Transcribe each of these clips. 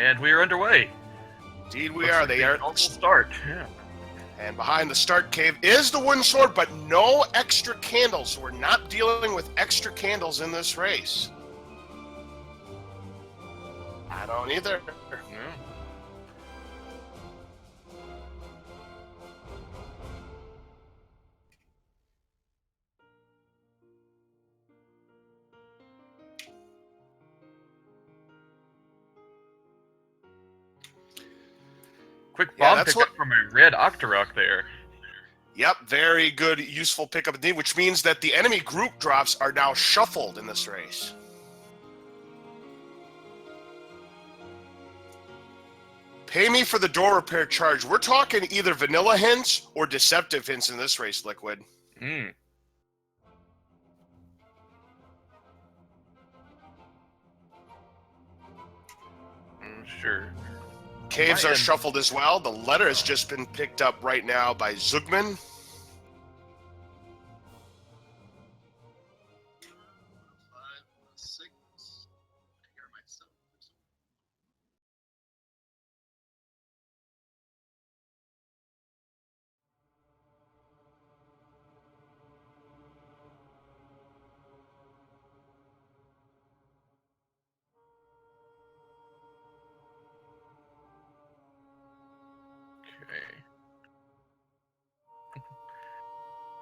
And we are underway. Indeed we are. They are. Start. Yeah. And behind the start cave is the wooden sword, but no extra candles. So we're not dealing with extra candles in this race. I don't either. Yeah. Quick bomb pickup from a red Octorok there. Yep, very good, useful pickup indeed, which means that the enemy group drops are now shuffled in this race. Pay me for the door repair charge. We're talking either vanilla hints or deceptive hints in this race, Liquid. Sure. Caves are shuffled as well. The letter has just been picked up right now by Zugman.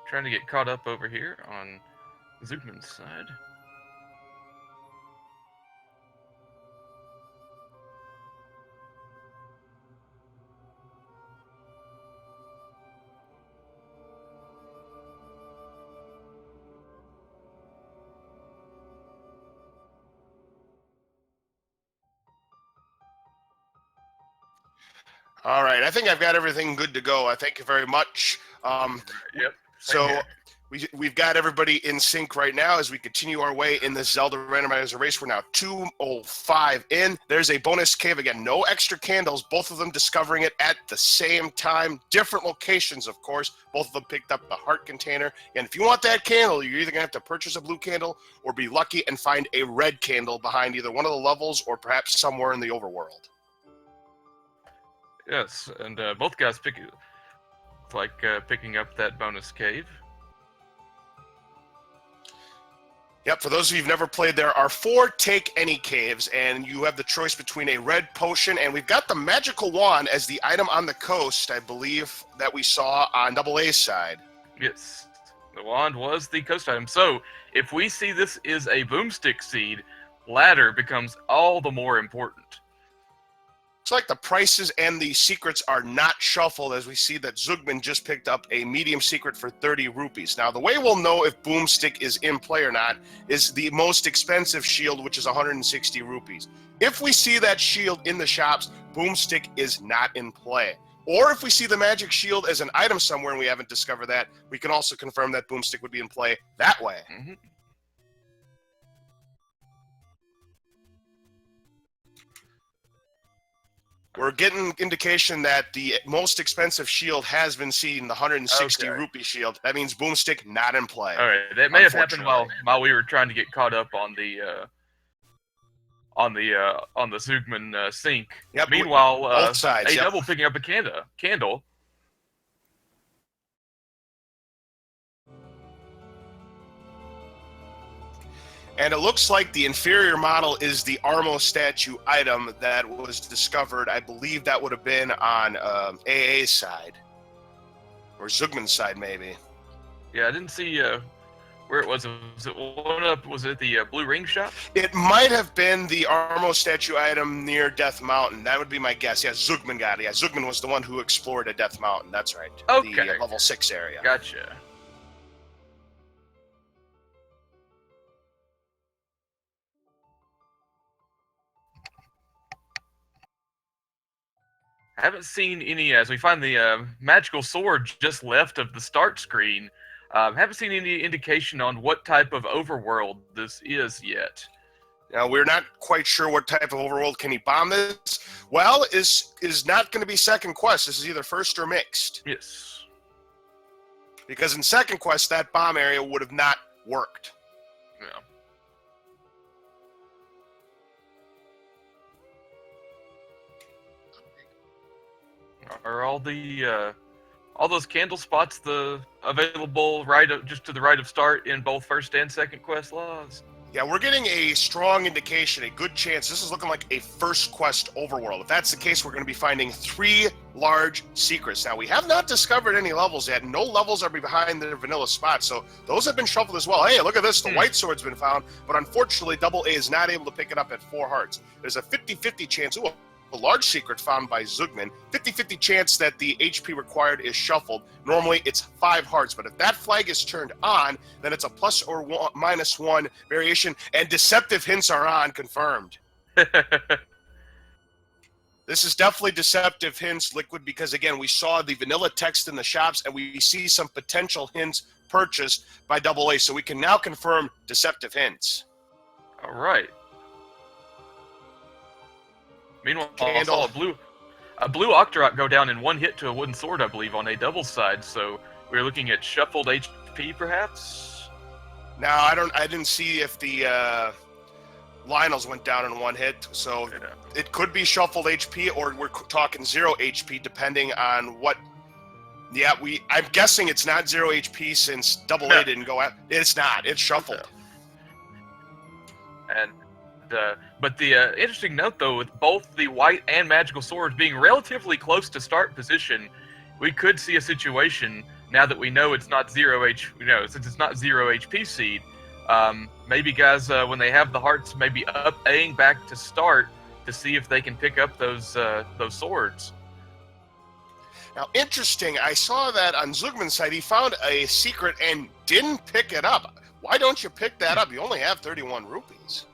Trying to get caught up over here on Zugman's side. All right, I think I've got everything good to go. I thank you very much. Yep. So we've got everybody in sync right now as we continue our way in this Zelda Randomizer race. We're now 2:05 in. There's a bonus cave again, no extra candles. Both of them discovering it at the same time. Different locations, of course. Both of them picked up the heart container. And if you want that candle, you're either gonna have to purchase a blue candle or be lucky and find a red candle behind either one of the levels or perhaps somewhere in the overworld. Yes, and both guys picking up that bonus cave. Yep, for those of you who've never played, there are 4 take any caves, and you have the choice between a red potion, and we've got the magical wand as the item on the coast, I believe, that we saw on AA's side. Yes, the wand was the coast item. So, if we see this is a boomstick seed, ladder becomes all the more important. It's like the prices and the secrets are not shuffled, as we see that Zugman just picked up a medium secret for 30 rupees. Now, the way we'll know if Boomstick is in play or not is the most expensive shield, which is 160 rupees. If we see that shield in the shops, Boomstick is not in play. Or if we see the magic shield as an item somewhere and we haven't discovered that, we can also confirm that Boomstick would be in play that way. Mm-hmm. We're getting indication that the most expensive shield has been seen, the 160 rupee shield. That means Boomstick not in play. All right, that may have happened while we were trying to get caught up on the Zugman sink. Yep, meanwhile, both sides, double picking up a candle. And it looks like the inferior model is the Armo statue item that was discovered. I believe that would have been on AA's side. Or Zugman's side, maybe. Yeah, I didn't see where it was. Was it the Blue Ring shop? It might have been the Armo statue item near Death Mountain. That would be my guess. Yeah, Zugman got it. Yeah, Zugman was the one who explored at Death Mountain. That's right. Okay. The level 6 area. Gotcha. I haven't seen any, as we find the magical sword just left of the start screen, haven't seen any indication on what type of overworld this is yet. Now, we're not quite sure what type of overworld. Can he bomb this? Well, is not going to be second quest. This is either first or mixed. Yes. Because in second quest, that bomb area would have not worked. Yeah. Are all those candle spots available just to the right of start in both first and second quest laws? Yeah, we're getting a strong indication, a good chance. This is looking like a first quest overworld. If that's the case, we're going to be finding 3 large secrets. Now, we have not discovered any levels yet. No levels are behind the vanilla spots, so those have been shuffled as well. Hey, look at this. The white sword's been found, but unfortunately, Double A is not able to pick it up at 4 hearts. There's a 50-50 chance. Ooh, a large secret found by Zugman. 50-50 chance that the HP required is shuffled. Normally, it's 5 hearts, but if that flag is turned on, then it's a plus or minus 1 variation, and deceptive hints are on, confirmed. This is definitely deceptive hints, Liquid, because, again, we saw the vanilla text in the shops, and we see some potential hints purchased by Double A, so we can now confirm deceptive hints. All right. Meanwhile, Candle. I saw a blue Octorok go down in 1 hit to a wooden sword, I believe, on a double side. So we're looking at shuffled HP, perhaps. Now I didn't see if the Lionels went down in 1 hit, so it could be shuffled HP, or we're talking 0 HP, depending on what. Yeah, I'm guessing it's not 0 HP since Double A didn't go out. It's not. It's shuffled. And. But the interesting note, though, with both the white and magical swords being relatively close to start position, we could see a situation now that we know it's not since it's not 0 HP seed. Maybe guys, when they have the hearts, maybe up Aing back to start to see if they can pick up those swords. Now, interesting. I saw that on Zugman's side. He found a secret and didn't pick it up. Why don't you pick that up? You only have 31 rupees.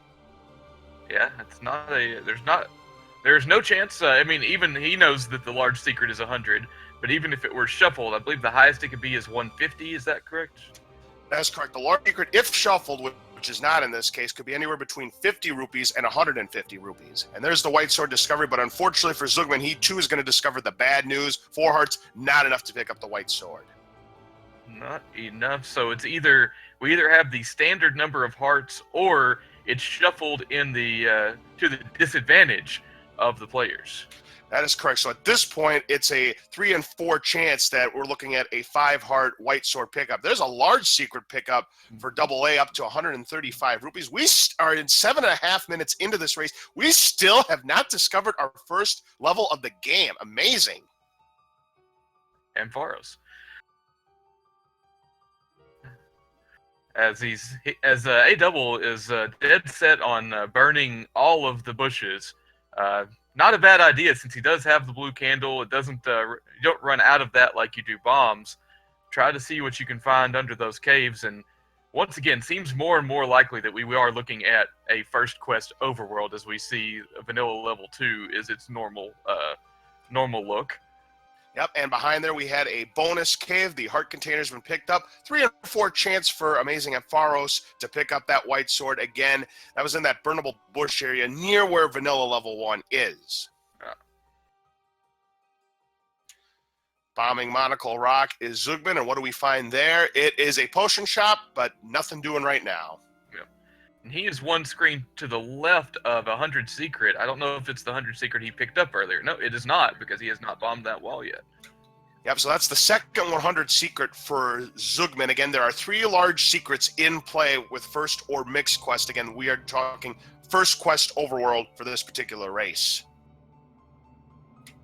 Yeah, it's not there's no chance. I mean, even he knows that the large secret is 100, but even if it were shuffled, I believe the highest it could be is 150. Is that correct? That's correct. The large secret, if shuffled, which is not in this case, could be anywhere between 50 rupees and 150 rupees. And there's the white sword discovery, but unfortunately for Zugman, he too is going to discover the bad news. 4 hearts, not enough to pick up the white sword. Not enough. So it's we either have the standard number of hearts, or it's shuffled in to the disadvantage of the players. That is correct. So at this point, it's a 3 and 4 chance that we're looking at a 5-heart white sword pickup. There's a large secret pickup for Double A up to 135 rupees. We are in 7.5 minutes into this race. We still have not discovered our first level of the game. Amazing. Ampharos. As A Double is dead set on burning all of the bushes. Not a bad idea, since he does have the blue candle. It doesn't you don't run out of that like you do bombs. Try to see what you can find under those caves, and once again, seems more and more likely that we are looking at a first quest overworld, as we see vanilla level 2 is its normal look. Yep, and behind there we had a bonus cave. The heart container's been picked up. 3 and 4 chance for AmazingAmpharos to pick up that white sword again. That was in that burnable bush area near where vanilla level 1 is. Bombing Monocle Rock is Zugman, and what do we find there? It is a potion shop, but nothing doing right now. Yep. And he is 1 screen to the left of 100 secret. I don't know if it's the 100 secret he picked up earlier. No, it is not, because he has not bombed that wall yet. Yep, so that's the second 100 secret for Zugman. Again, there are 3 large secrets in play with first or mixed quest. Again, we are talking first quest overworld for this particular race.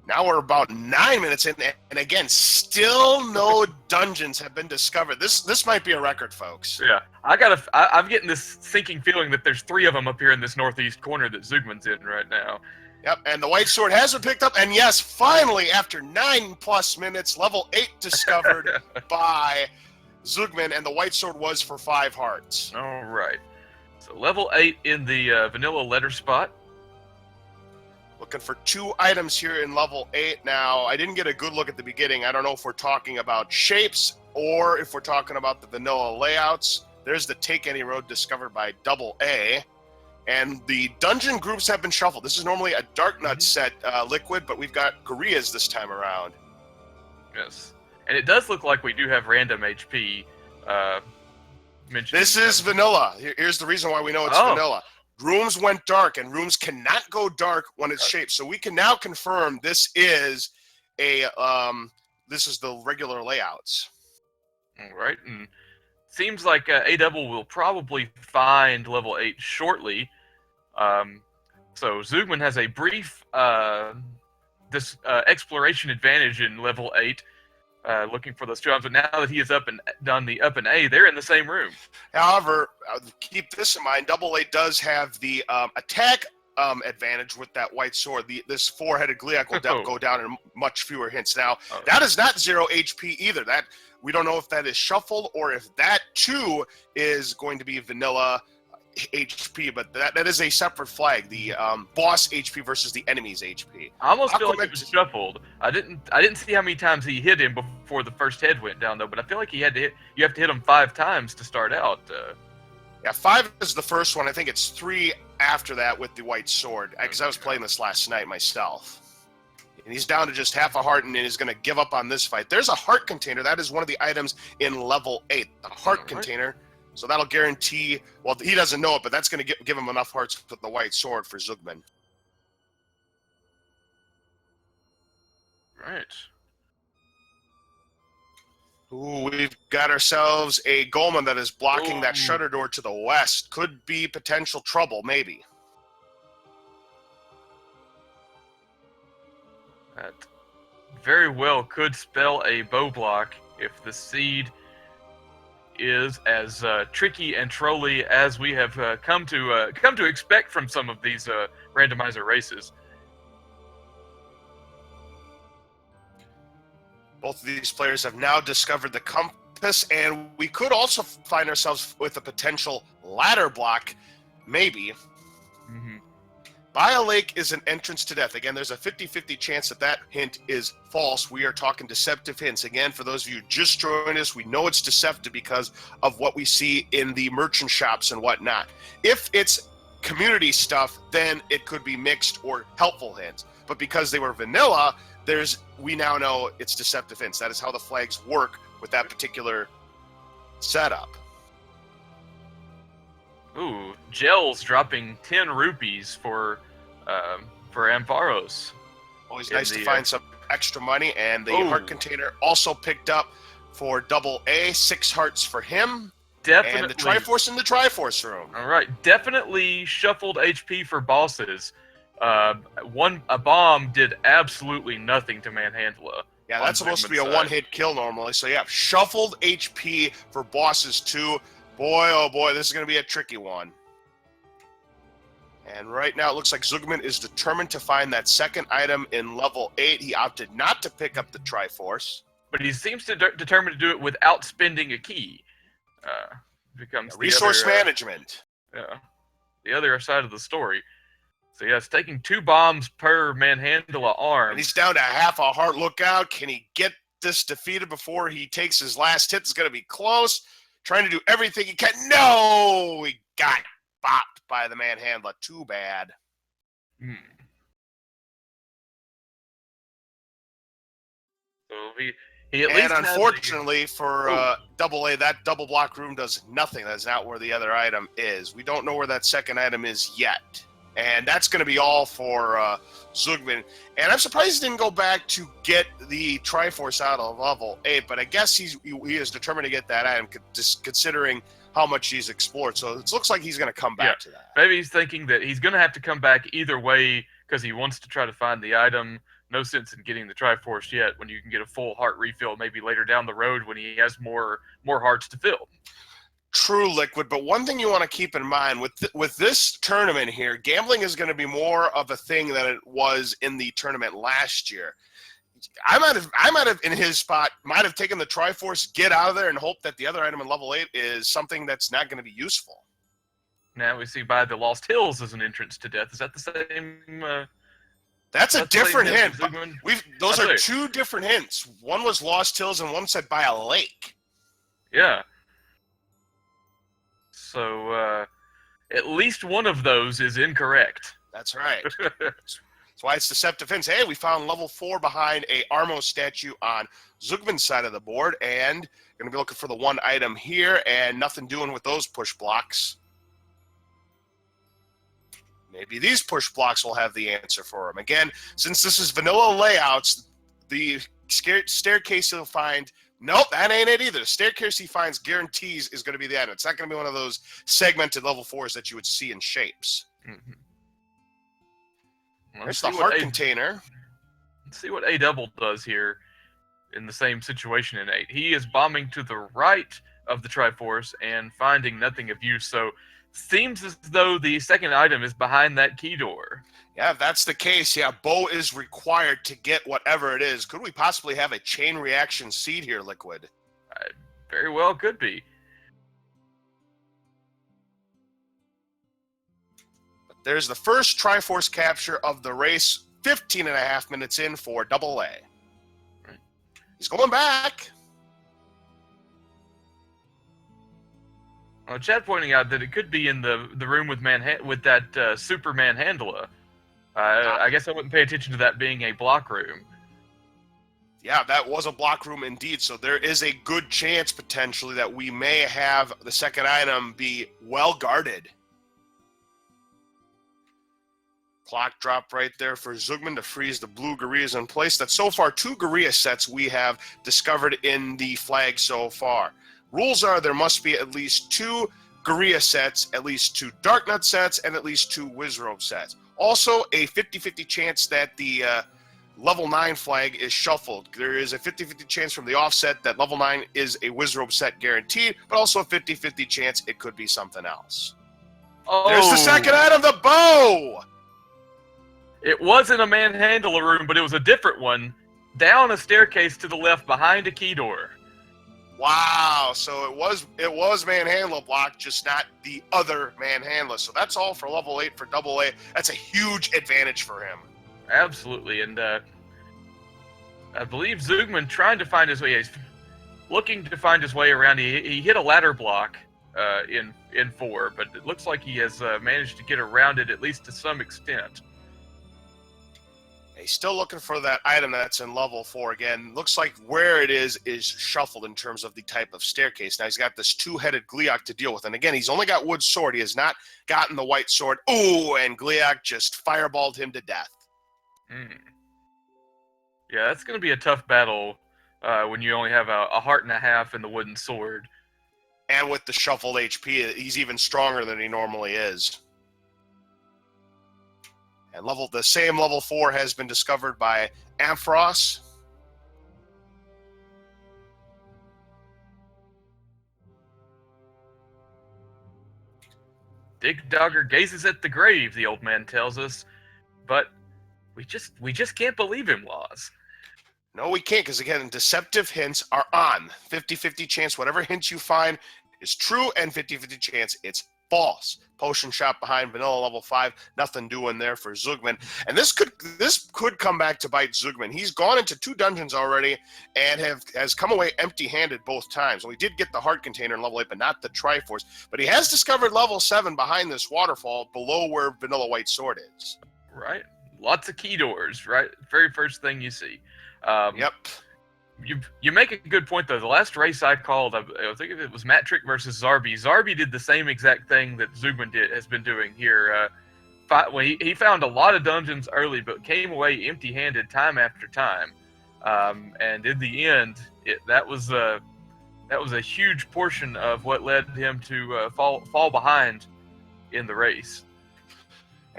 Now we're about 9 minutes in, and again, still no dungeons have been discovered. This might be a record, folks. Yeah, I'm getting this sinking feeling that there's 3 of them up here in this northeast corner that Zugman's in right now. Yep, and the white sword has been picked up, and yes, finally, after 9+ minutes, level 8 discovered by Zugman, and the white sword was for 5 hearts. All right, so level 8 in the vanilla letter spot. Looking for 2 items here in level 8. Now, I didn't get a good look at the beginning. I don't know if we're talking about shapes or if we're talking about the vanilla layouts. There's the Take Any Road discovered by Double A. And the dungeon groups have been shuffled. This is normally a Dark Nut set, Liquid, but we've got Gorillas this time around. Yes. And it does look like we do have random HP mentioned. This is vanilla. Here's the reason why we know it's vanilla. Rooms went dark, and rooms cannot go dark when it's shaped. So we can now confirm this is this is the regular layouts. All right, and seems like A-Double will probably find level 8 shortly. So Zugman has a brief exploration advantage in level 8, looking for those jobs. But now that he is up and done the up and A, they're in the same room. However, keep this in mind: Double A does have the attack advantage with that white sword. This four-headed Gliak will go down in much fewer hints. Now, that is not 0 HP either. That we don't know if that is shuffled or if that too is going to be vanilla HP, but that is a separate flag. The boss HP versus the enemy's HP. I almost feel like it was shuffled. I didn't see how many times he hit him before the first head went down though, but I feel like you have to hit him 5 times to start out. Yeah, 5 is the first one. I think it's 3 after that with the white sword, because I was playing this last night myself. And he's down to just half a heart and is going to give up on this fight. There's a heart container. That is one of the items in level 8. The heart container. So that'll guarantee, well, he doesn't know it, but that's going to give him enough hearts with the white sword for Zugman. Right. Ooh, we've got ourselves a Golem that is blocking that shutter door to the west. Could be potential trouble, maybe. That very well could spell a bow block if the seed is as tricky and trolly as we have come to expect from some of these randomizer races. Both of these players have now discovered the compass, and we could also find ourselves with a potential ladder block, maybe. Mm-hmm. By a lake is an entrance to death. Again, there's a 50-50 chance that hint is false. We are talking deceptive hints. Again, for those of you just joining us, we know it's deceptive because of what we see in the merchant shops and whatnot. If it's community stuff, then it could be mixed or helpful hints. But because they were vanilla, we now know it's deceptive hints. That is how the flags work with that particular setup. Ooh, Gel's dropping 10 rupees for Ampharos. Always nice to find some extra money, and the heart container also picked up for Double A, 6 hearts for him. Definitely. And the Triforce in the Triforce room. All right, definitely shuffled HP for bosses. A bomb did absolutely nothing to Manhandla. Yeah, that's supposed to be a one-hit kill normally. So yeah, shuffled HP for bosses too. Boy, oh boy, this is going to be a tricky one. And right now it looks like Zugman is determined to find that second item in level 8. He opted not to pick up the Triforce. But he seems to determined to do it without spending a key. Becomes resource management. Yeah, the other side of the story. So yeah, it's taking 2 bombs per Manhandla arm. And he's down to half a heart. Look out. Can he get this defeated before he takes his last hit? It's going to be close. Trying to do everything he can. No! He got bopped by the Manhandla. Too bad. So he at least unfortunately for Double A, that double block room does nothing. That's not where the other item is. We don't know where that second item is yet. And that's going to be all for Zugman. And I'm surprised he didn't go back to get the Triforce out of level 8, but I guess he is determined to get that item, just considering how much he's explored. So it looks like he's going to come back to that. Maybe he's thinking that he's going to have to come back either way because he wants to try to find the item. No sense in getting the Triforce yet when you can get a full heart refill maybe later down the road when he has more hearts to fill. True, Liquid, but one thing you want to keep in mind with this tournament here, gambling is going to be more of a thing than it was in the tournament last year. I might have in his spot might have taken the Triforce, get out of there, and hope that the other item in level 8 is something that's not going to be useful. Now we see by the Lost Hills as an entrance to death. Is that the same? That's a different hint. Those are 2 different hints. One was Lost Hills, and one said by a lake. Yeah. So, at least one of those is incorrect. That's right. That's why it's deceptive hints. Hey, we found level 4 behind a Armo statue on Zugman's side of the board, and going to be looking for the one item here, and nothing doing with those push blocks. Maybe these push blocks will have the answer for him. Again, since this is vanilla layouts, The staircase he'll find, nope, that ain't it either. The staircase he finds guarantees is going to be the item. It's not going to be one of those segmented level 4s that you would see in shapes. Mm-hmm. There's the heart container. Let's see what A Double does here in the same situation in 8. He is bombing to the right of the Triforce and finding nothing of use, so seems as though the second item is behind that key door. Yeah, if that's the case, yeah, Bo is required to get whatever it is. Could we possibly have a chain reaction seed here, Liquid? Very well could be. But there's the first Triforce capture of the race, 15 and a half minutes in for AA. Right. He's going back. Chad pointing out that it could be in the room with that Super Manhandla. I guess I wouldn't pay attention to that being a block room. Yeah, that was a block room indeed, so there is a good chance potentially that we may have the second item be well guarded. Clock drop right there for Zugman to freeze the blue Garias in place. That's so far 2 Garia sets we have discovered in the flag so far. Rules are there must be at least 2 Garia sets, at least 2 Darknut sets, and at least 2 Wizrobe sets. Also, a 50-50 chance that the level 9 flag is shuffled. There is a 50-50 chance from the offset that level 9 is a Wizrobe set guaranteed, but also a 50-50 chance it could be something else. Oh. There's the second item, the bow! It wasn't a Manhandla room, but it was a different one, down a staircase to the left behind a key door. Wow, so it was Manhandla block, just not the other Manhandla. So that's all for level 8 for AA. That's a huge advantage for him. Absolutely, and I believe Zugman trying to find his way. He's looking to find his way around. He hit a ladder block in 4, but it looks like he has managed to get around it at least to some extent. He's still looking for that item that's in level 4 again. Looks like where it is shuffled in terms of the type of staircase. Now he's got this 2-headed Gliok to deal with. And again, he's only got wood sword. He has not gotten the white sword. Ooh, and Gliok just fireballed him to death. Yeah, that's going to be a tough battle when you only have a heart and a half and the wooden sword. And with the shuffled HP, he's even stronger than he normally is. And the same level 4 has been discovered by Ampharos. Dig Dogger gazes at the grave, the old man tells us, but we just can't believe him, Laws. No, we can't, because again, deceptive hints are on. 50-50 chance whatever hint you find is true, and 50-50 chance it's false. Potion shop behind vanilla level 5. Nothing doing there for Zugman. And this could come back to bite Zugman. He's gone into 2 dungeons already and has come away empty-handed both times. Well, he did get the heart container in level 8, but not the Triforce. But he has discovered level 7 behind this waterfall below where vanilla white sword is. Right. Lots of key doors, right? Very first thing you see. Yep. You make a good point, though. The last race I called, I think it was Matrick versus Zarbi. Zarbi did the same exact thing that Zugman has been doing here. He found a lot of dungeons early, but came away empty-handed time after time. And in the end, that was a huge portion of what led him to fall behind in the race.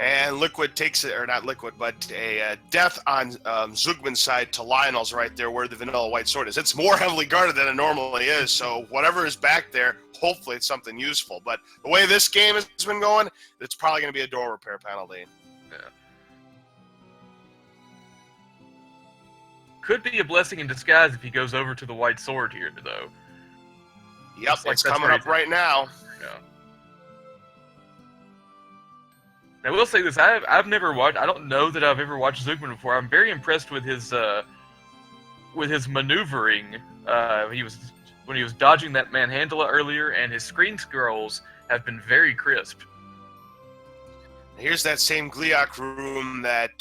And Liquid takes it, or not Liquid, but a death on Zugman's side to Lionel's right there where the vanilla white sword is. It's more heavily guarded than it normally is, so whatever is back there, hopefully it's something useful. But the way this game has been going, it's probably going to be a door repair penalty. Yeah. Could be a blessing in disguise if he goes over to the white sword here, though. Yep, it's coming up right now. Yeah. I will say this: I've never watched. I don't know that I've ever watched Zugman before. I'm very impressed with his maneuvering. When he was dodging that Manhandla earlier, and his screen scrolls have been very crisp. Here's that same Gliok room that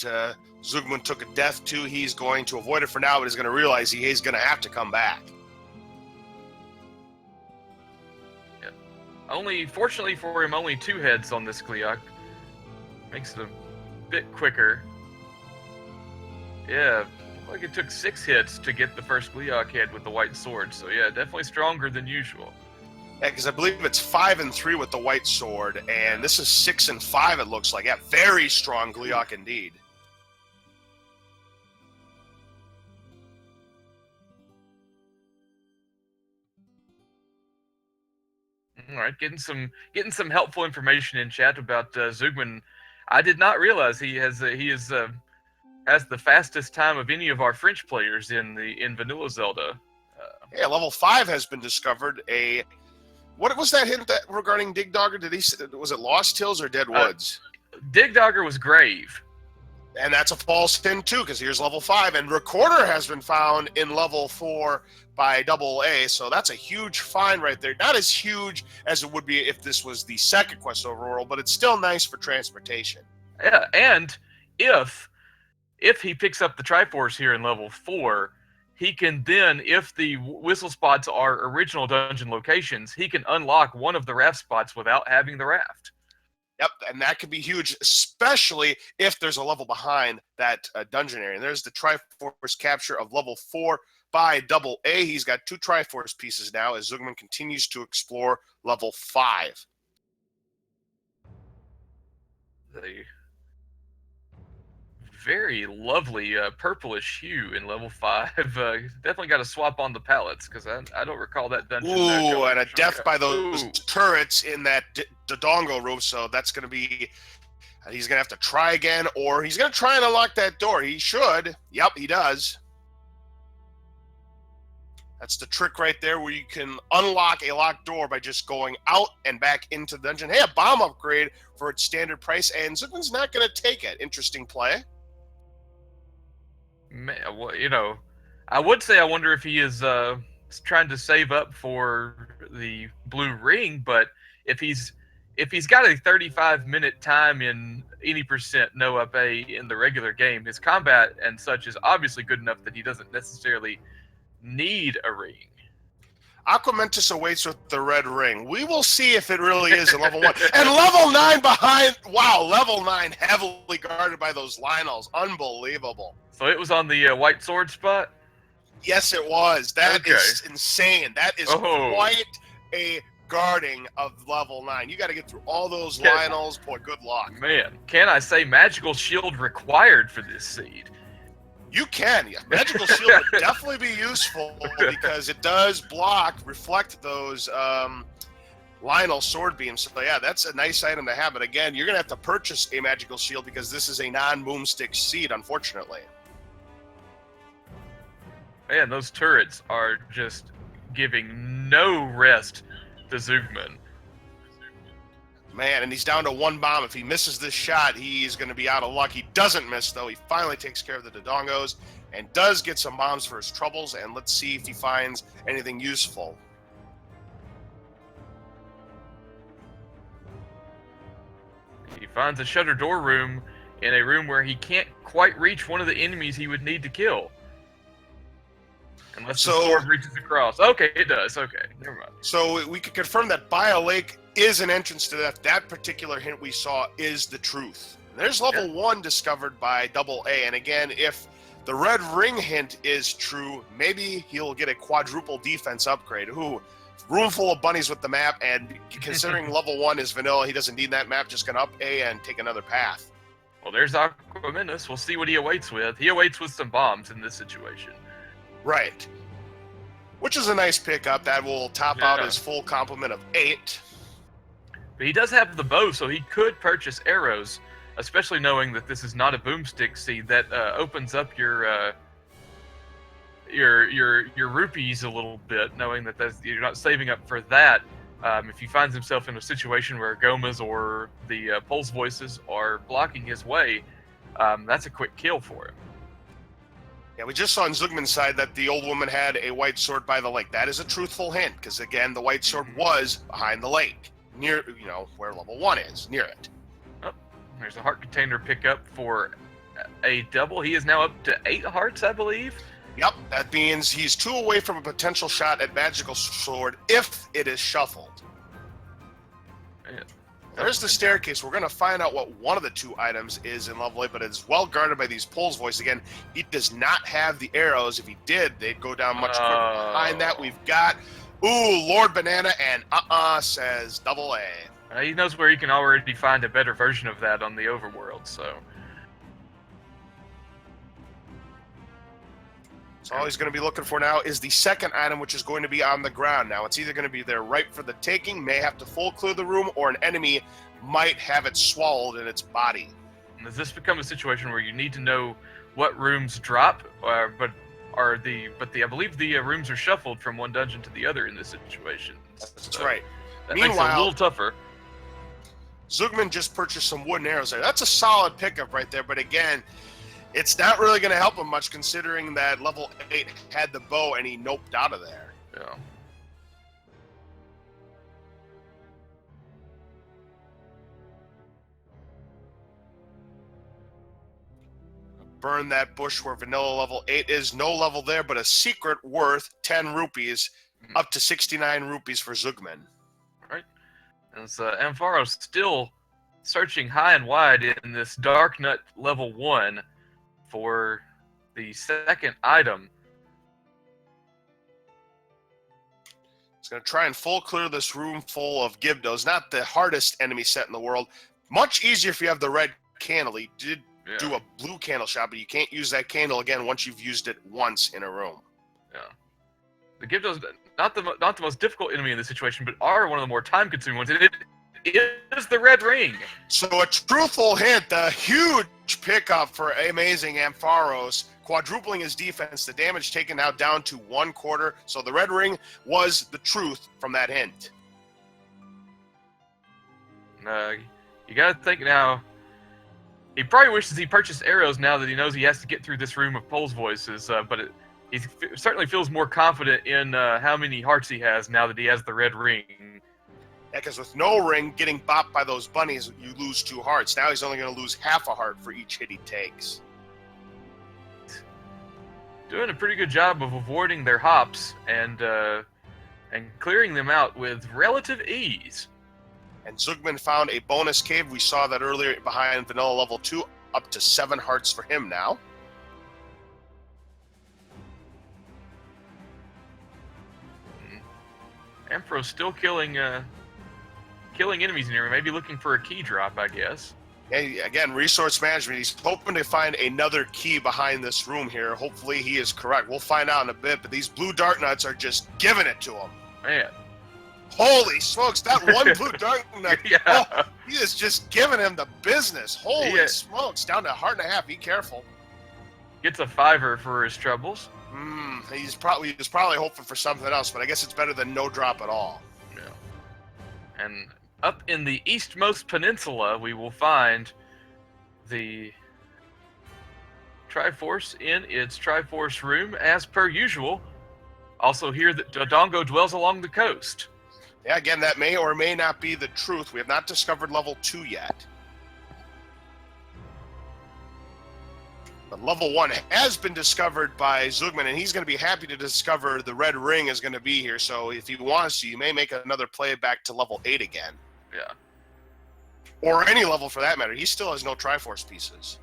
Zugman took a death to. He's going to avoid it for now, but he's going to realize he's going to have to come back. Yeah. Fortunately for him, only 2 heads on this Gliok. Makes it a bit quicker. Yeah, Like it took 6 hits to get the first Gleeok head with the white sword. So yeah, definitely stronger than usual. Yeah, because I believe it's 5 and 3 with the white sword, and this is 6 and 5. It looks like. Yeah, very strong Gleeok indeed. All right, getting some helpful information in chat about Zugman. I did not realize he has the fastest time of any of our French players in Vanilla Zelda. Yeah, level 5 has been discovered. What was that hint that regarding Dig Dogger? Was it Lost Hills or Dead Woods? Dig Dogger was Grave. And that's a false hint too, because here's level 5, and Recorder has been found in level 4 by AA, so that's a huge find right there. Not as huge as it would be if this was the second quest overworld, but it's still nice for transportation. Yeah, and if he picks up the Triforce here in level 4, he can then, if the whistle spots are original dungeon locations, he can unlock one of the raft spots without having the raft. Yep, and that could be huge, especially if there's a level behind that dungeon area. And there's the Triforce capture of level 4 by AA. He's got 2 Triforce pieces now as Zugman continues to explore level 5. The very lovely purplish hue in level 5. Definitely got to swap on the palettes because I don't recall that dungeon. Ooh, and a death by those turrets in that Dodongo room, so that's going to be... he's going to have to try again, or he's going to try and unlock that door. He should. Yep, he does. That's the trick right there, where you can unlock a locked door by just going out and back into the dungeon. Hey, a bomb upgrade for its standard price, and Zugman's not going to take it. Interesting play. Man, well, I would say I wonder if he is trying to save up for the blue ring, but if he's got a 35-minute time in any percent no up A in the regular game, his combat and such is obviously good enough that he doesn't necessarily need a ring. Aquamentus awaits with the red ring. We will see if it really is in level 1. And level 9 behind. Wow, level 9 heavily guarded by those Lionels. Unbelievable. So it was on the white sword spot? Yes, it was. That is insane. That is quite a guarding of level 9. You got to get through all those Lionels. Boy, good luck. Man, can I say magical shield required for this seed? You can. Yeah. Magical shield would definitely be useful because it does reflect those Lionel sword beams. So yeah, that's a nice item to have. But again, you're going to have to purchase a magical shield because this is a non-boomstick seed, unfortunately. Man, those turrets are just giving no rest to Zugman. Man, and he's down to 1 bomb. If he misses this shot, he's going to be out of luck. He doesn't miss, though. He finally takes care of the Dodongos and does get some bombs for his troubles. And let's see if he finds anything useful. He finds a shutter door room in a room where he can't quite reach one of the enemies he would need to kill. Unless the sword reaches across. Okay, it does. Okay, never mind. So we could confirm that Bio Lake is an entrance to that particular hint we saw is the truth. There's level 1 discovered by AA, and again, if the red ring hint is true, maybe he'll get a quadruple defense upgrade. Ooh, room full of bunnies with the map, and considering level 1 is vanilla, he doesn't need that map, just gonna up A and take another path. Well, there's Aquamentus. We'll see what he awaits with. He awaits with some bombs in this situation. Right. Which is a nice pickup. That will top out his full complement of 8. But he does have the bow, so he could purchase arrows, especially knowing that this is not a boomstick seed. That opens up your rupees a little bit, knowing that you're not saving up for that. If he finds himself in a situation where Gomas or the Pulse Voices are blocking his way, that's a quick kill for him. Yeah, we just saw on Zugman's side that the old woman had a white sword by the lake. That is a truthful hint, because again, the white sword was behind the lake, near, where level 1 is, near it. Oh, there's a heart container pickup for a double. He is now up to 8 hearts, I believe. Yep, that means he's 2 away from a potential shot at magical sword if it is shuffled. Man. There's the staircase. We're going to find out what one of the two items is in level 8, but it's well guarded by these poles voice. Again, he does not have the arrows. If he did, they'd go down much quicker. Behind that, we've got, Lord Banana, and says double A. He knows where he can already find a better version of that on the overworld, so... So all he's going to be looking for now is the second item, which is going to be on the ground. Now, it's either going to be there ripe for the taking, may have to full clear the room, or an enemy might have it swallowed in its body. Does this become a situation where you need to know what rooms drop, but I believe the rooms are shuffled from one dungeon to the other in this situation. That's right. That makes it a little tougher. Zugman just purchased some wooden arrows there. That's a solid pickup right there, but again, it's not really going to help him much considering that level 8 had the bow and he noped out of there. Yeah. Burn that bush where vanilla level 8 is. No level there, but a secret worth 10 rupees, up to 69 rupees for Zugman. Right. And Ampharos still searching high and wide in this Dark Nut level 1 for the second item. He's going to try and full clear this room full of Gibdos. Not the hardest enemy set in the world. Much easier if you have the red candle. He did do a blue candle shot, but you can't use that candle again once you've used it once in a room. Yeah. The Gibdos, not the most difficult enemy in this situation, but are one of the more time-consuming ones. And it is the red ring. So a truthful hint, the huge pickup for AmazingAmpharos, quadrupling his defense, the damage taken now down to 1/4. So the red ring was the truth from that hint. You gotta think now, he probably wishes he purchased arrows now that he knows he has to get through this room of Pole's voices, but he certainly feels more confident in how many hearts he has now that he has the red ring. Yeah, because with no ring, getting bopped by those bunnies, you lose 2 hearts. Now he's only going to lose half a heart for each hit he takes. Doing a pretty good job of avoiding their hops and clearing them out with relative ease. And Zugman found a bonus cave. We saw that earlier behind vanilla level 2, up to 7 hearts for him now. Ampharos still killing enemies in here. Maybe looking for a key drop, I guess. Yeah, again, resource management. He's hoping to find another key behind this room here. Hopefully he is correct. We'll find out in a bit, but these blue dart nuts are just giving it to him. Man. Holy smokes, that one blue dart nut. Yeah. Oh, he is just giving him the business. Holy smokes, down to 1.5 hearts. Be careful. Gets a 5 for his troubles. He's probably hoping for something else, but I guess it's better than no drop at all. Yeah. And up in the eastmost peninsula, we will find the Triforce in its Triforce room, as per usual. Also hear that Dodongo dwells along the coast. Yeah, again, that may or may not be the truth. We have not discovered level 2 yet. But level 1 has been discovered by Zugman, and he's going to be happy to discover the red ring is going to be here. So if he wants to, you may make another play back to level 8 again. Yeah. Or any level for that matter. He still has no Triforce pieces.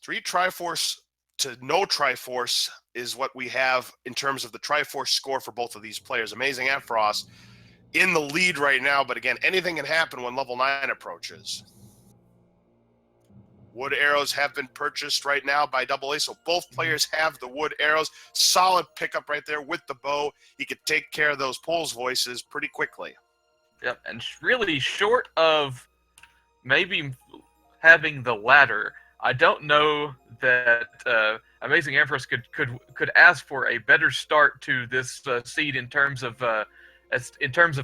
Three Triforce to no Triforce is what we have in terms of the Triforce score for both of these players. AmazingAmpharos in the lead right now, but again, anything can happen when level 9 approaches. Wood arrows have been purchased right now by AA, so both players have the wood arrows. Solid pickup right there with the bow. He could take care of those Pole's voices pretty quickly. Yep, and really short of maybe having the ladder, I don't know that AmazingAmpharos could ask for a better start to this seed in terms of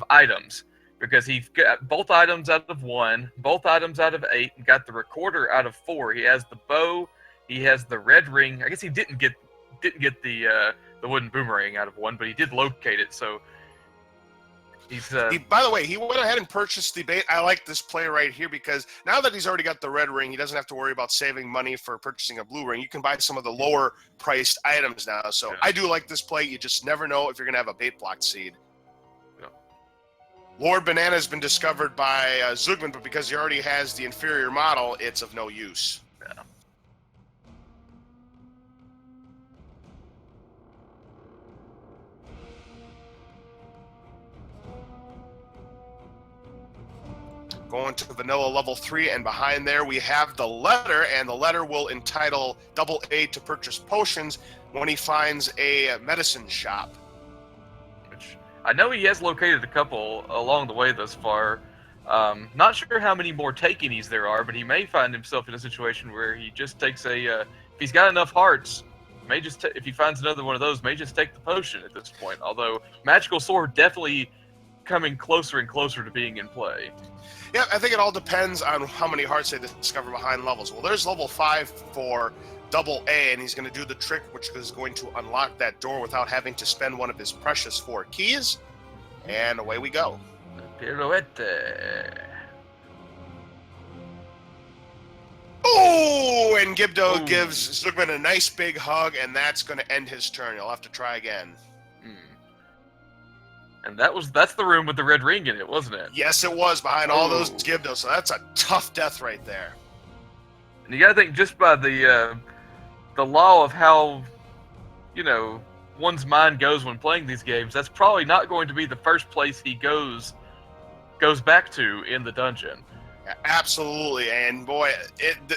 items, because he got both items out of 1, both items out of 8, and got the recorder out of 4. He has the bow, he has the red ring. I guess he didn't get the wooden boomerang out of 1, but he did locate it. So He's By the way, he went ahead and purchased the bait. I like this play right here because now that he's already got the red ring, he doesn't have to worry about saving money for purchasing a blue ring. You can buy some of the lower priced items now. So I do like this play. You just never know if you're going to have a bait blocked seed. Yeah. Lord Banana has been discovered by Zugman, but because he already has the inferior model, it's of no use. Yeah. Going to vanilla level 3, and behind there we have the letter, and the letter will entitle Double A to purchase potions when he finds a medicine shop. Which I know he has located a couple along the way thus far. Not sure how many more takeanies there are, but he may find himself in a situation where he just takes if he's got enough hearts, may just if he finds another one of those, may just take the potion at this point. Although Magical Sword definitely coming closer and closer to being in play. Yeah, I think it all depends on how many hearts they discover behind levels. Well, there's level 5 for Double A, and he's going to do the trick, which is going to unlock that door without having to spend one of his precious 4 keys. And away we go. Pirouette. Oh, and Gibdo gives Zugman a nice big hug, and that's going to end his turn. He'll have to try again. And that's the room with the red ring in it, wasn't it? Yes, it was, behind all those Gibdos. So that's a tough death right there. And you got to think, just by the law of how, one's mind goes when playing these games, that's probably not going to be the first place he goes back to in the dungeon. Yeah, absolutely, and boy,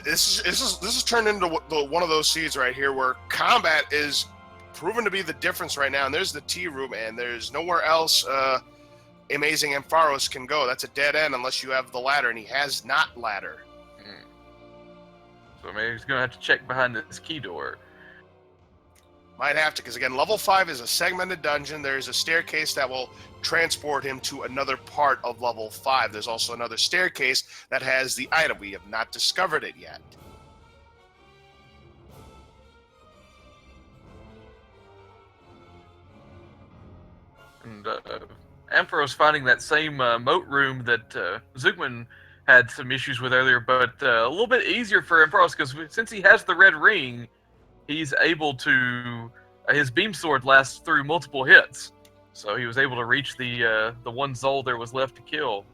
this is turned into one of those seeds right here where combat is proven to be the difference right now. And there's the T room, and there's nowhere else AmazingAmpharos can go. That's a dead end unless you have the ladder, and he has not ladder. So maybe he's going to have to check behind this key door. Might have to, because again, level 5 is a segmented dungeon. There's a staircase that will transport him to another part of level 5. There's also another staircase that has the item. We have not discovered it yet. And Ampharos finding that same moat room that Zugman had some issues with earlier, but a little bit easier for Ampharos because since he has the red ring, he's able to his beam sword lasts through multiple hits, so he was able to reach the one Zol there was left to kill.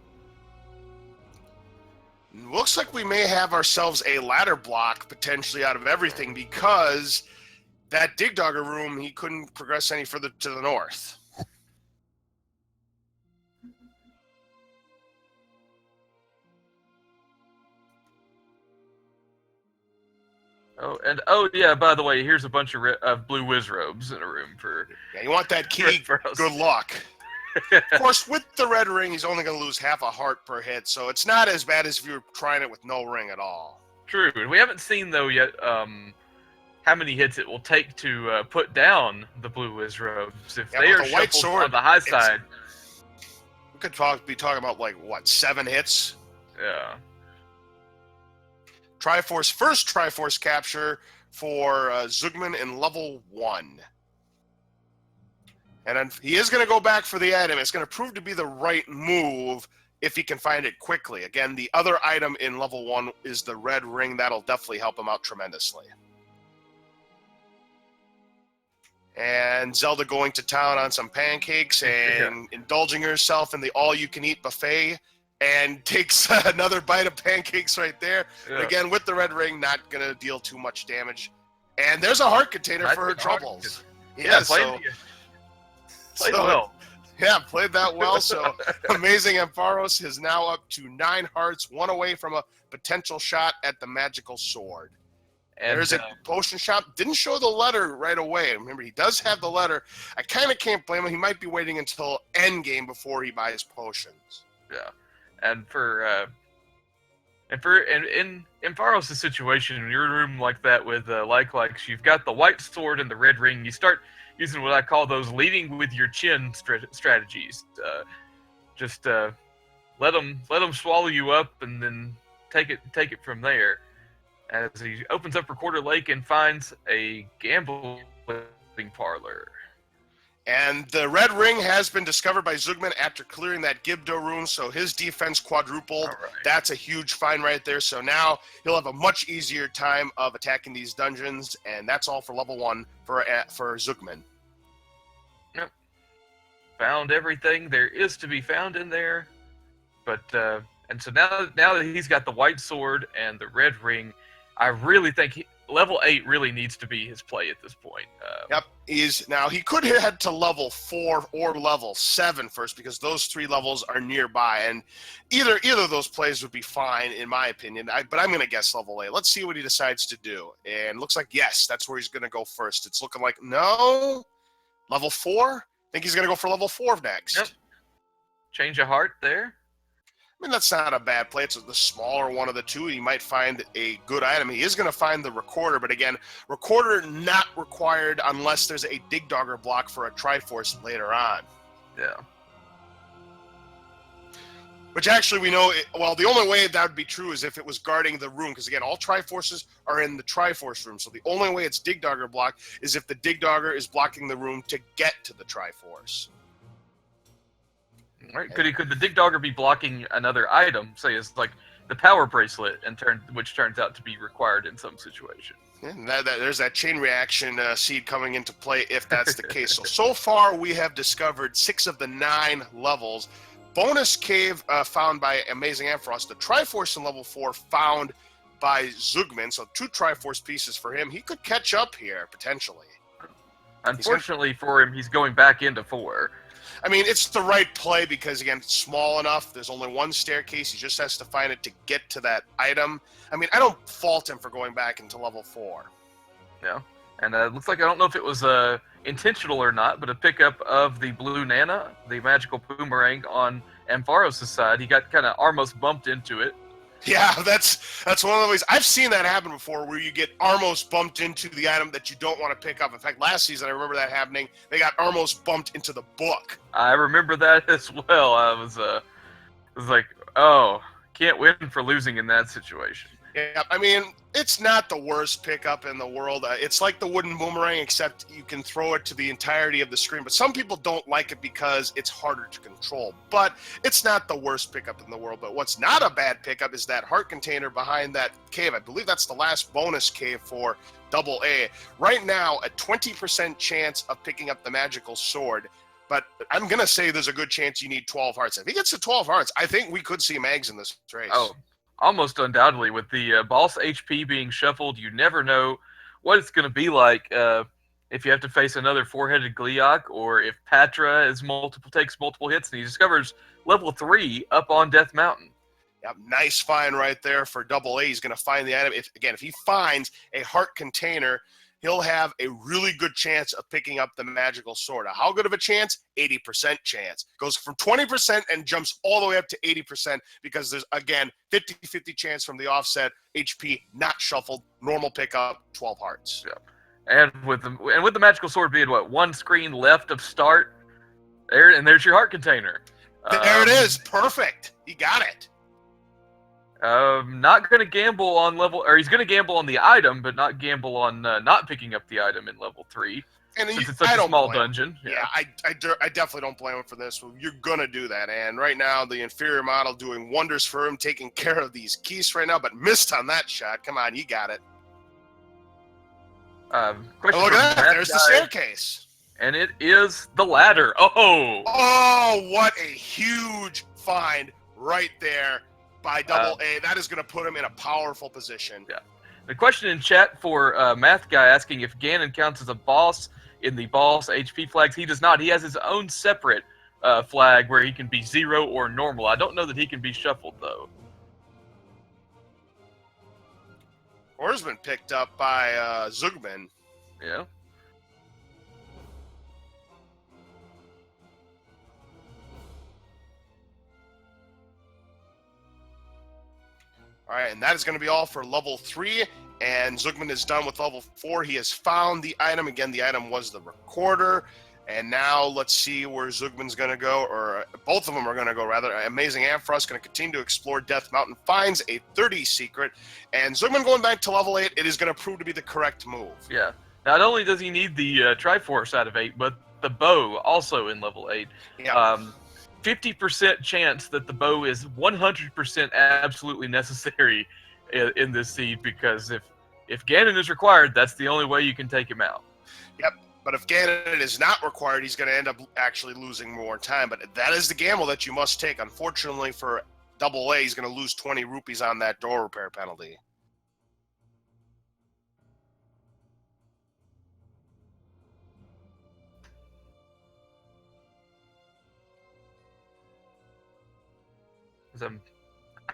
Looks like we may have ourselves a ladder block potentially out of everything because that Dig Dogger room, he couldn't progress any further to the north. Yeah, by the way, here's a bunch of blue whiz robes in a room for... Yeah, you want that key, good luck. Of course, with the red ring, he's only going to lose half a heart per hit, so it's not as bad as if you were trying it with no ring at all. True, and we haven't seen, though, yet how many hits it will take to put down the blue whiz robes. If they are white sword on the high side... We could be talking about, 7 hits? Yeah. First Triforce capture for Zugman in level 1. And then he is going to go back for the item. It's going to prove to be the right move if he can find it quickly. Again, the other item in level 1 is the red ring. That'll definitely help him out tremendously. And Zelda going to town on some pancakes and indulging herself in the all-you-can-eat buffet. And takes another bite of pancakes right there. Yeah. Again, with the red ring, not going to deal too much damage. And there's a heart container for her troubles. Played well. Yeah, played that well. So AmazingAmpharos is now up to 9 hearts, 1 away from a potential shot at the magical sword. And there's a potion shop. Didn't show the letter right away. Remember, he does have the letter. I kind of can't blame him. He might be waiting until endgame before he buys potions. Yeah. And in Ampharos' situation, when you're in a room like that with likes, you've got the white sword and the red ring. You start using what I call those leading with your chin strategies. Just let them swallow you up, and then take it from there. As he opens up Recorder Lake and finds a gambling parlor. And the red ring has been discovered by Zugman after clearing that Gibdo rune, so his defense quadrupled. Right. That's a huge find right there. So now he'll have a much easier time of attacking these dungeons, and that's all for level 1 for Zugman. Yep. Found everything there is to be found in there, but and so now that he's got the white sword and the red ring, I really think level 8 really needs to be his play at this point. Yep, he could head to level 4 or level 7 first, because those 3 levels are nearby, and either of those plays would be fine in my opinion. But I'm going to guess level 8. Let's see what he decides to do. And looks like yes, that's where he's going to go first. It's looking like no, level 4. I think he's going to go for level 4 next. Yep. Change of heart there. I mean, that's not a bad play. It's the smaller one of the two. He might find a good item. He is going to find the recorder, but again, recorder not required unless there's a Dig Dogger block for a Triforce later on. Yeah. Which actually we know, well, the only way that would be true is if it was guarding the room, because again, all Triforces are in the Triforce room, so the only way it's Dig Dogger block is if the Dig Dogger is blocking the room to get to the Triforce. Right? Could the Dig Dogger be blocking another item, say it's like the power bracelet, which turns out to be required in some situation? And there's that chain reaction seed coming into play if that's the case. So far we have discovered 6 of the 9 levels. Bonus cave found by AmazingAmpharos. The Triforce in level 4 found by Zugman. So 2 Triforce pieces for him. He could catch up here potentially. Unfortunately for him, he's going back into 4. I mean, it's the right play because, again, it's small enough. There's only one staircase. He just has to find it to get to that item. I mean, I don't fault him for going back into level 4. Yeah. And it looks like, I don't know if it was intentional or not, but a pickup of the blue Nana, the magical boomerang on Ampharos' side. He got kind of almost bumped into it. Yeah, that's one of the ways. I've seen that happen before, where you get almost bumped into the item that you don't want to pick up. In fact, last season I remember that happening. They got almost bumped into the book. I remember that as well. I was like, oh, can't win for losing in that situation. Yeah, I mean, it's not the worst pickup in the world. It's like the wooden boomerang, except you can throw it to the entirety of the screen. But some people don't like it because it's harder to control. But it's not the worst pickup in the world. But what's not a bad pickup is that heart container behind that cave. I believe that's the last bonus cave for AA. Right now, a 20% chance of picking up the magical sword. But I'm going to say there's a good chance you need 12 hearts. If he gets to 12 hearts, I think we could see Mags in this race. Oh. Almost undoubtedly, with the boss HP being shuffled, you never know what it's going to be like if you have to face another 4-headed Gliok, or if Patra takes multiple hits and he discovers level 3 up on Death Mountain. Yep, nice find right there for AA. He's going to find the item. If he finds a heart container, he'll have a really good chance of picking up the magical sword. Now, how good of a chance? 80% chance. Goes from 20% and jumps all the way up to 80% because there's, again, 50-50 chance from the offset, HP not shuffled, normal pickup, 12 hearts. Yeah. And with the magical sword being, what, 1 screen left of start, there's your heart container. There it is. Perfect. He got it. Not going to gamble on he's going to gamble on the item, but not gamble on not picking up the item in level 3. And since it's such a small dungeon. Yeah, I definitely don't blame him for this. Well, you're going to do that. And right now, the inferior model doing wonders for him, taking care of these keys right now, but missed on that shot. Come on, you got it. Look at that. There's the staircase. And it is the ladder. Oh! Oh, what a huge find right there by AA. That is going to put him in a powerful position. Yeah. The question in chat for Math Guy asking if Ganon counts as a boss in the boss HP flags. He does not. He has his own separate flag where he can be 0 or normal. I don't know that he can be shuffled, though. Or's been picked up by Zugman. Yeah. All right, and that is going to be all for level 3, and Zugman is done with level 4. He has found the item. Again, the item was the recorder, and now let's see where Zugman's going to go, or both of them are going to go, rather. AmazingAmpharos is going to continue to explore Death Mountain, finds a 30 secret, and Zugman going back to level 8, it is going to prove to be the correct move. Yeah. Not only does he need the Triforce out of 8, but the bow also in level 8. Yeah. 50% chance that the bow is 100% absolutely necessary in this seed, because if Ganon is required, that's the only way you can take him out. Yep. But if Ganon is not required, he's going to end up actually losing more time. But that is the gamble that you must take. Unfortunately for AA, he's going to lose 20 rupees on that door repair penalty.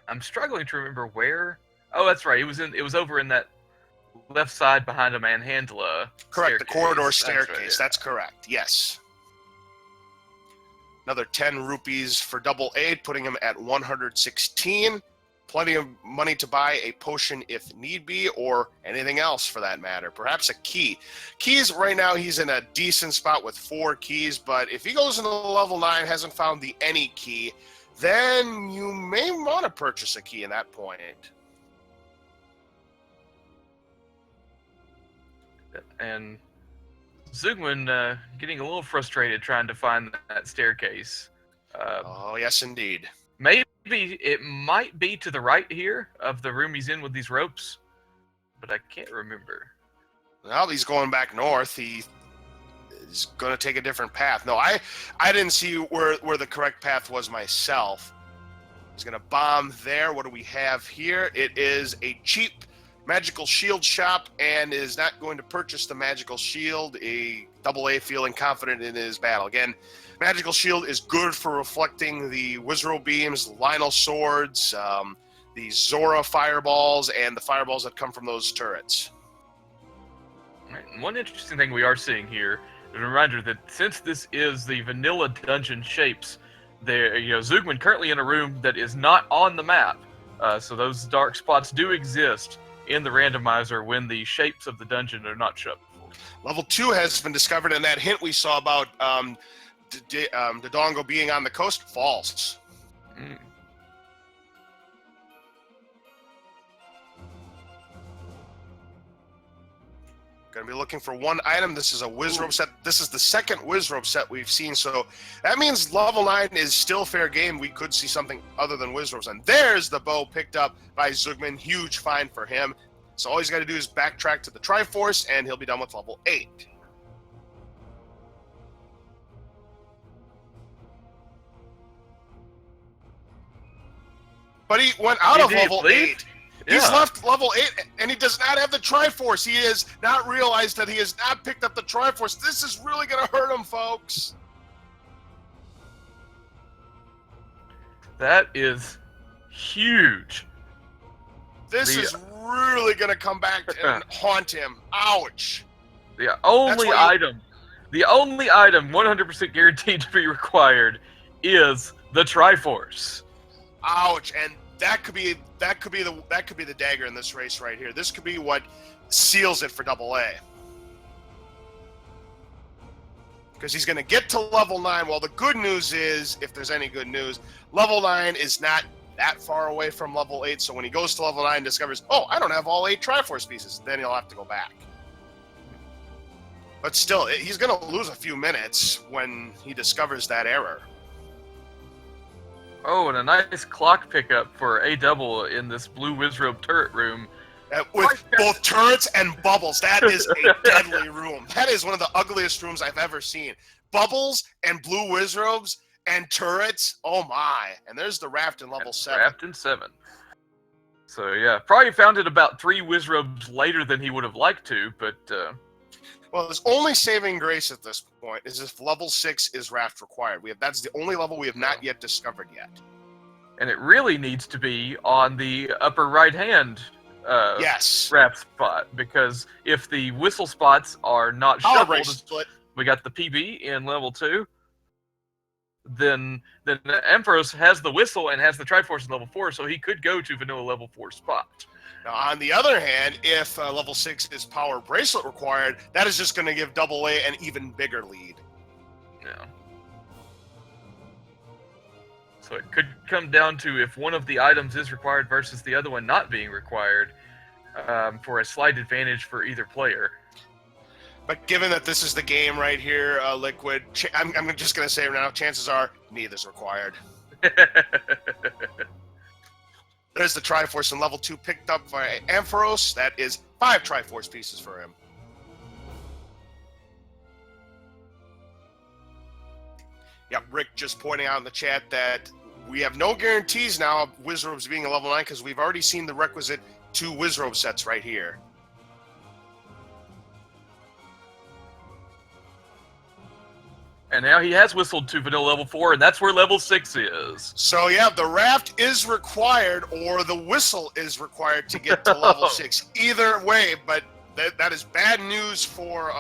I'm struggling to remember where. Oh, that's right. It was over in that left side behind a Manhandla. Correct, the corridor staircase. That's, right, yeah. That's correct, yes. Another 10 rupees for AA, putting him at 116. Plenty of money to buy a potion if need be, or anything else for that matter. Perhaps a key. Keys, right now, he's in a decent spot with 4 keys, but if he goes into level 9, hasn't found the any key, then you may want to purchase a key in that point. And Zugman getting a little frustrated trying to find that staircase. Oh, yes, indeed. Maybe it might be to the right here of the room he's in with these ropes, but I can't remember. Well, he's going back north. He is going to take a different path. No, I didn't see where the correct path was myself. He's going to bomb there. What do we have here? It is a cheap magical shield shop, and is not going to purchase the magical shield. A AA feeling confident in his battle. Again, magical shield is good for reflecting the Wizro beams, Lionel swords, the Zora fireballs, and the fireballs that come from those turrets. Right. And one interesting thing we are seeing here is a reminder that since this is the vanilla dungeon shapes, Zugman currently in a room that is not on the map, so those dark spots do exist in the randomizer when the shapes of the dungeon are not shuffled. Level 2 has been discovered, and that hint we saw about Dodongo being on the coast, false. Mm. Going to be looking for one item. This is a Wizrobe set. This is the second Wizrobe set we've seen, so that means level 9 is still fair game. We could see something other than Wizrobes. And there's the bow picked up by Zugman. Huge find for him. So all he's got to do is backtrack to the Triforce, and he'll be done with level 8. But he went out of level 8. He's left level 8, and he does not have the Triforce. He has not realized that he has not picked up the Triforce. This is really going to hurt him, folks. That is huge. This is really going to come back and haunt him. Ouch. The only item 100% guaranteed to be required is the Triforce. Ouch, and that could be the dagger in this race right here. This could be what seals it for AA. Because he's going to get to level 9. Well, the good news is, if there's any good news, level 9 is not that far away from level 8. So when he goes to level 9 and discovers, oh, I don't have all 8 Triforce pieces, then he'll have to go back. But still, he's going to lose a few minutes when he discovers that error. Oh, and a nice clock pickup for A double in this blue Wizrobe turret room. With both turrets and bubbles. That is a deadly room. That is one of the ugliest rooms I've ever seen. Bubbles and blue Wizrobes and turrets. Oh my. And there's the raft in level 7. Raft in 7. So yeah, probably found it about 3 Wizrobes later than he would have liked to, but... Well, his only saving grace at this point is if level 6 is raft required. That's the only level we have not yet discovered yet. And it really needs to be on the upper right-hand yes. raft spot, because if the whistle spots are not shuffled, we got the PB in level 2, then Ampharos has the whistle and has the Triforce in level 4, so he could go to vanilla level 4 spot. Now, on the other hand, if level 6 is power bracelet required, that is just going to give AA an even bigger lead. Yeah. So it could come down to if one of the items is required versus the other one not being required, for a slight advantage for either player. But given that this is the game right here, Liquid, I'm just going to say right now, chances are neither's required. There's the Triforce in level 2 picked up by Ampharos. That is 5 Triforce pieces for him. Yep, Rick just pointing out in the chat that we have no guarantees now of Wizrobes being a level 9 because we've already seen the requisite 2 Wizrobe sets right here. And now he has whistled to vanilla level 4, and that's where level 6 is. So yeah, the raft is required, or the whistle is required to get to level 6. Either way, but that is bad news for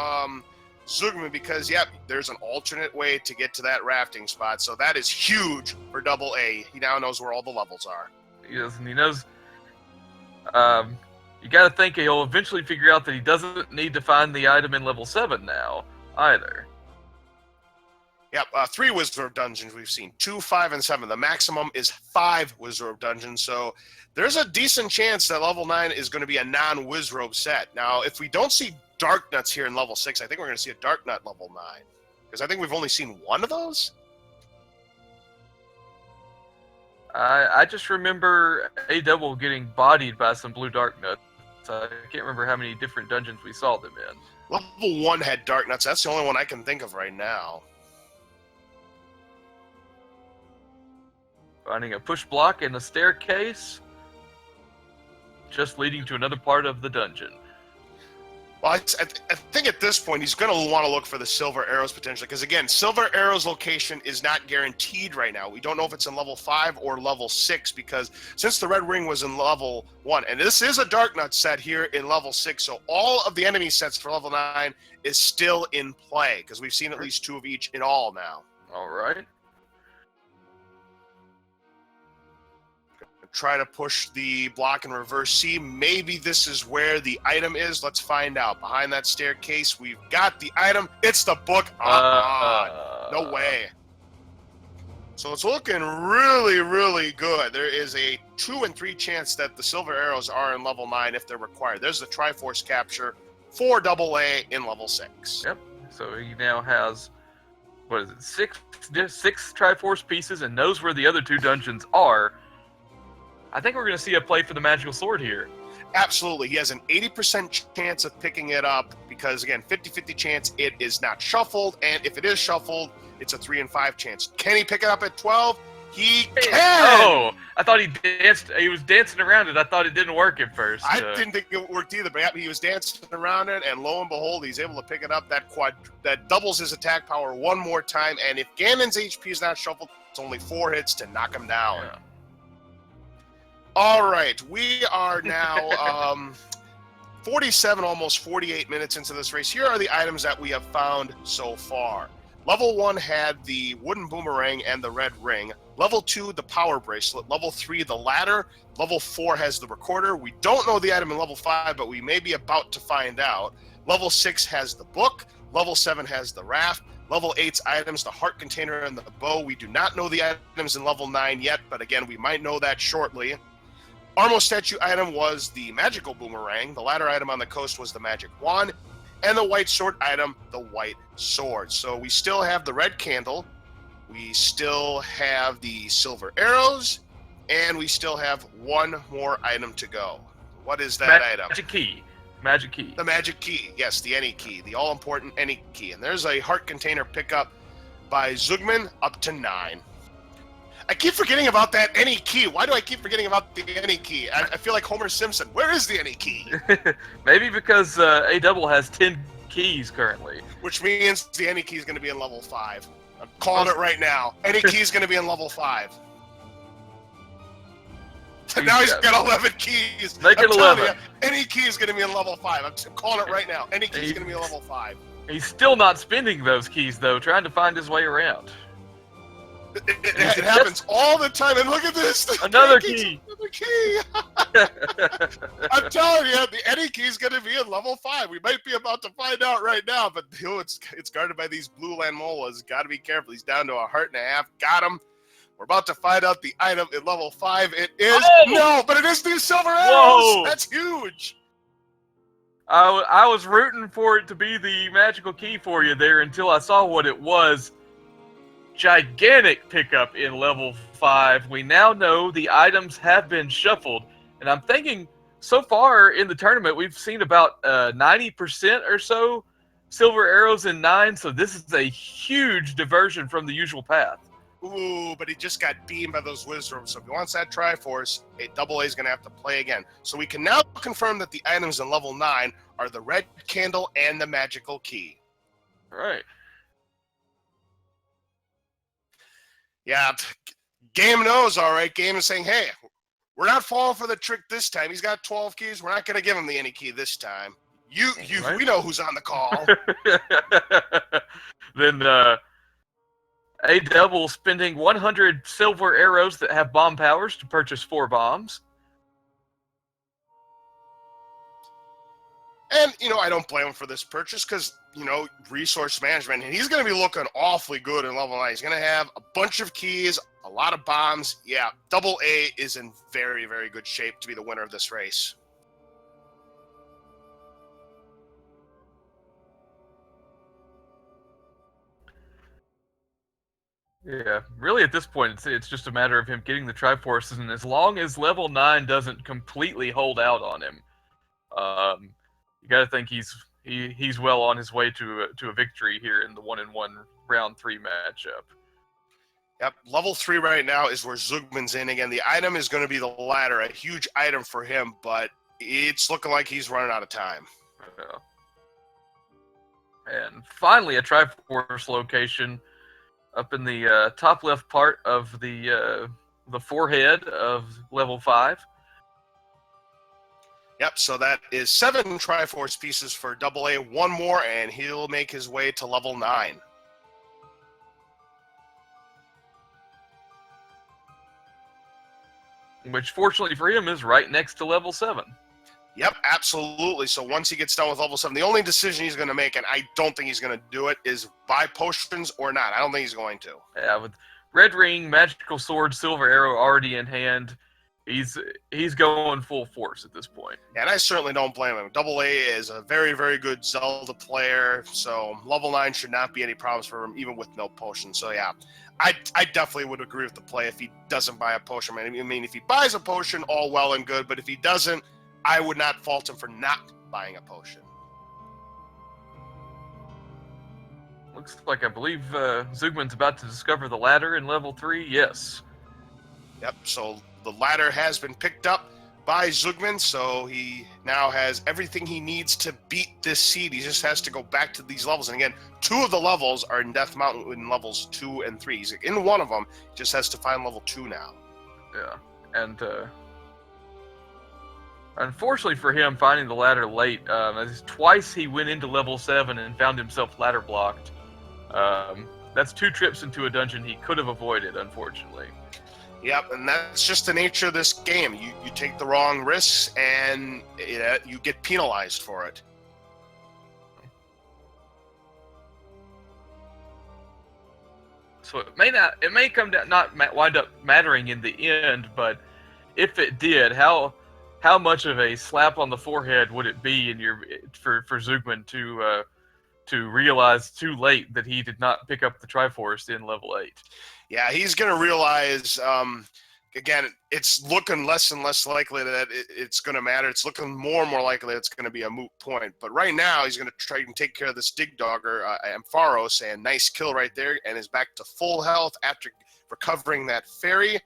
Zugman because, yep, there's an alternate way to get to that rafting spot. So that is huge for Double A. He now knows where all the levels are. Yes, and he knows. You got to think he'll eventually figure out that he doesn't need to find the item in level 7 now, either. Yep, 3 Wizrobe dungeons we've seen. 2, 5, and 7. The maximum is 5 Wizrobe dungeons, so there's a decent chance that level 9 is going to be a non-Wizrobe set. Now, if we don't see Dark Nuts here in level 6, I think we're going to see a Dark Nut level 9. Because I think we've only seen one of those? I just remember A-Double getting bodied by some blue Dark Nuts. I can't remember how many different dungeons we saw them in. Level 1 had Dark Nuts. That's the only one I can think of right now. Finding a push block and a staircase, just leading to another part of the dungeon. Well, I think at this point he's going to want to look for the Silver Arrows potentially, because again, Silver Arrows location is not guaranteed right now. We don't know if it's in level 5 or level 6, because since the Red Ring was in level 1, and this is a Dark Nut set here in level 6, so all of the enemy sets for level 9 is still in play, because we've seen at least 2 of each in all now. All right. Try to push the block and reverse C. Maybe this is where the item is. Let's find out. Behind that staircase, we've got the item. It's the book. No way. So it's looking really, really good. There is a 2 in 3 chance that the Silver Arrows are in level 9 if they're required. There's the Triforce capture for Double A in level 6. Yep. So he now has, what is it, six Triforce pieces and knows where the other 2 dungeons are. I think we're going to see a play for the Magical Sword here. Absolutely. He has an 80% chance of picking it up because, again, 50-50 chance it is not shuffled. And if it is shuffled, it's a 3 in 5 chance. Can he pick it up at 12? He can! Oh, I thought he was dancing around it. I thought it didn't work at first. I didn't think it worked either, but he was dancing around it, and lo and behold, he's able to pick it up. That doubles his attack power one more time, and if Ganon's HP is not shuffled, it's only 4 hits to knock him down. Yeah. All right, we are now 47, almost 48 minutes into this race. Here are the items that we have found so far. Level 1 had the wooden boomerang and the red ring. Level 2, the power bracelet. Level 3, the ladder. Level 4 has the recorder. We don't know the item in level 5, but we may be about to find out. Level 6 has the book. Level 7 has the raft. Level 8's items, the heart container and the bow. We do not know the items in level 9 yet, but again, we might know that shortly. Armo statue item was the magical boomerang. The ladder item on the coast was the magic wand. And the white sword item, the white sword. So we still have the red candle. We still have the silver arrows. And we still have one more item to go. What is that item? Magic key. Magic key. The magic key. Yes, the any key. The all-important any key. And there's a heart container pickup by Zugman up to 9. I keep forgetting about that any key. Why do I keep forgetting about the any key? I feel like Homer Simpson. Where is the any key? Maybe because A-Double has 10 keys currently. Which means the any key is going to be in level 5. I'm calling it right now. Any key is going to be in level 5. Now he's got 11 keys. Make it 11. You, any key is going to be in level 5. I'm calling it right now. Any key is going to be in level 5. He's still not spending those keys, though, trying to find his way around. It happens all the time, and look at this. Another key. Another key. I'm telling you, the any key is going to be in level 5. We might be about to find out right now, but it's guarded by these blue Landmolas. Got to be careful. He's down to a heart and a half. Got him. We're about to find out the item in level 5. It is no, but it is these silver arrows. Whoa. That's huge. I was rooting for it to be the magical key for you there until I saw what it was. Gigantic pickup in level 5. We now know the items have been shuffled, and I'm thinking so far in the tournament we've seen about 90% or so silver arrows in 9, so this is a huge diversion from the usual path. Ooh, but he just got beamed by those wizards. So if he wants that Triforce, a double A is going to have to play again. So we can now confirm that the items in level 9 are the red candle and the magical key. All right. Yeah, Game knows, all right. Game is saying, hey, we're not falling for the trick this time. He's got 12 keys. We're not going to give him the any key this time. Right. We know who's on the call. Then A double spending 100 silver arrows that have bomb powers to purchase 4 bombs. And, I don't blame him for this purchase because, resource management. And he's going to be looking awfully good in level 9. He's going to have a bunch of keys, a lot of bombs. Yeah, double A is in very, very good shape to be the winner of this race. Yeah, really at this point, it's just a matter of him getting the Triforces, and as long as level 9 doesn't completely hold out on him, you got to think he's well on his way to a victory here in the 1-1 round 3 matchup. Yep, level 3 right now is where Zugman's in. Again, the item is going to be the ladder, a huge item for him, but it's looking like he's running out of time. Yeah. And finally, a Triforce location up in the top left part of the forehead of level 5. Yep, so that is 7 Triforce pieces for double A, 1 more, and he'll make his way to level 9. Which, fortunately for him, is right next to level 7. Yep, absolutely. So once he gets done with level 7, the only decision he's going to make, and I don't think he's going to do it, is buy potions or not. I don't think he's going to. Yeah, with Red Ring, Magical Sword, Silver Arrow already in hand, he's going full force at this point. And I certainly don't blame him. Double A is a very, very good Zelda player, so level 9 should not be any problems for him, even with no potion. So yeah, I definitely would agree with the play if he doesn't buy a potion. I mean, if he buys a potion, all well and good, but if he doesn't, I would not fault him for not buying a potion. Looks like I believe Zugman's about to discover the ladder in level 3. Yes. Yep, so the ladder has been picked up by Zugman, so he now has everything he needs to beat this seed. He just has to go back to these levels. And again, 2 of the levels are in Death Mountain in levels 2 and 3. He's in one of them, he just has to find level 2 now. Yeah, and unfortunately for him, finding the ladder late, twice he went into level 7 and found himself ladder blocked. That's 2 trips into a dungeon he could have avoided, unfortunately. Yep, and that's just the nature of this game. You take the wrong risks, and you get penalized for it. So it may come down, not wind up mattering in the end, but if it did, how much of a slap on the forehead would it be for Zugman to realize too late that he did not pick up the Triforce in level 8? Yeah, he's going to realize, again, it's looking less and less likely that it's going to matter. It's looking more and more likely that it's going to be a moot point. But right now, he's going to try and take care of this Dig Dogger, Ampharos, and nice kill right there, and is back to full health after recovering that fairy.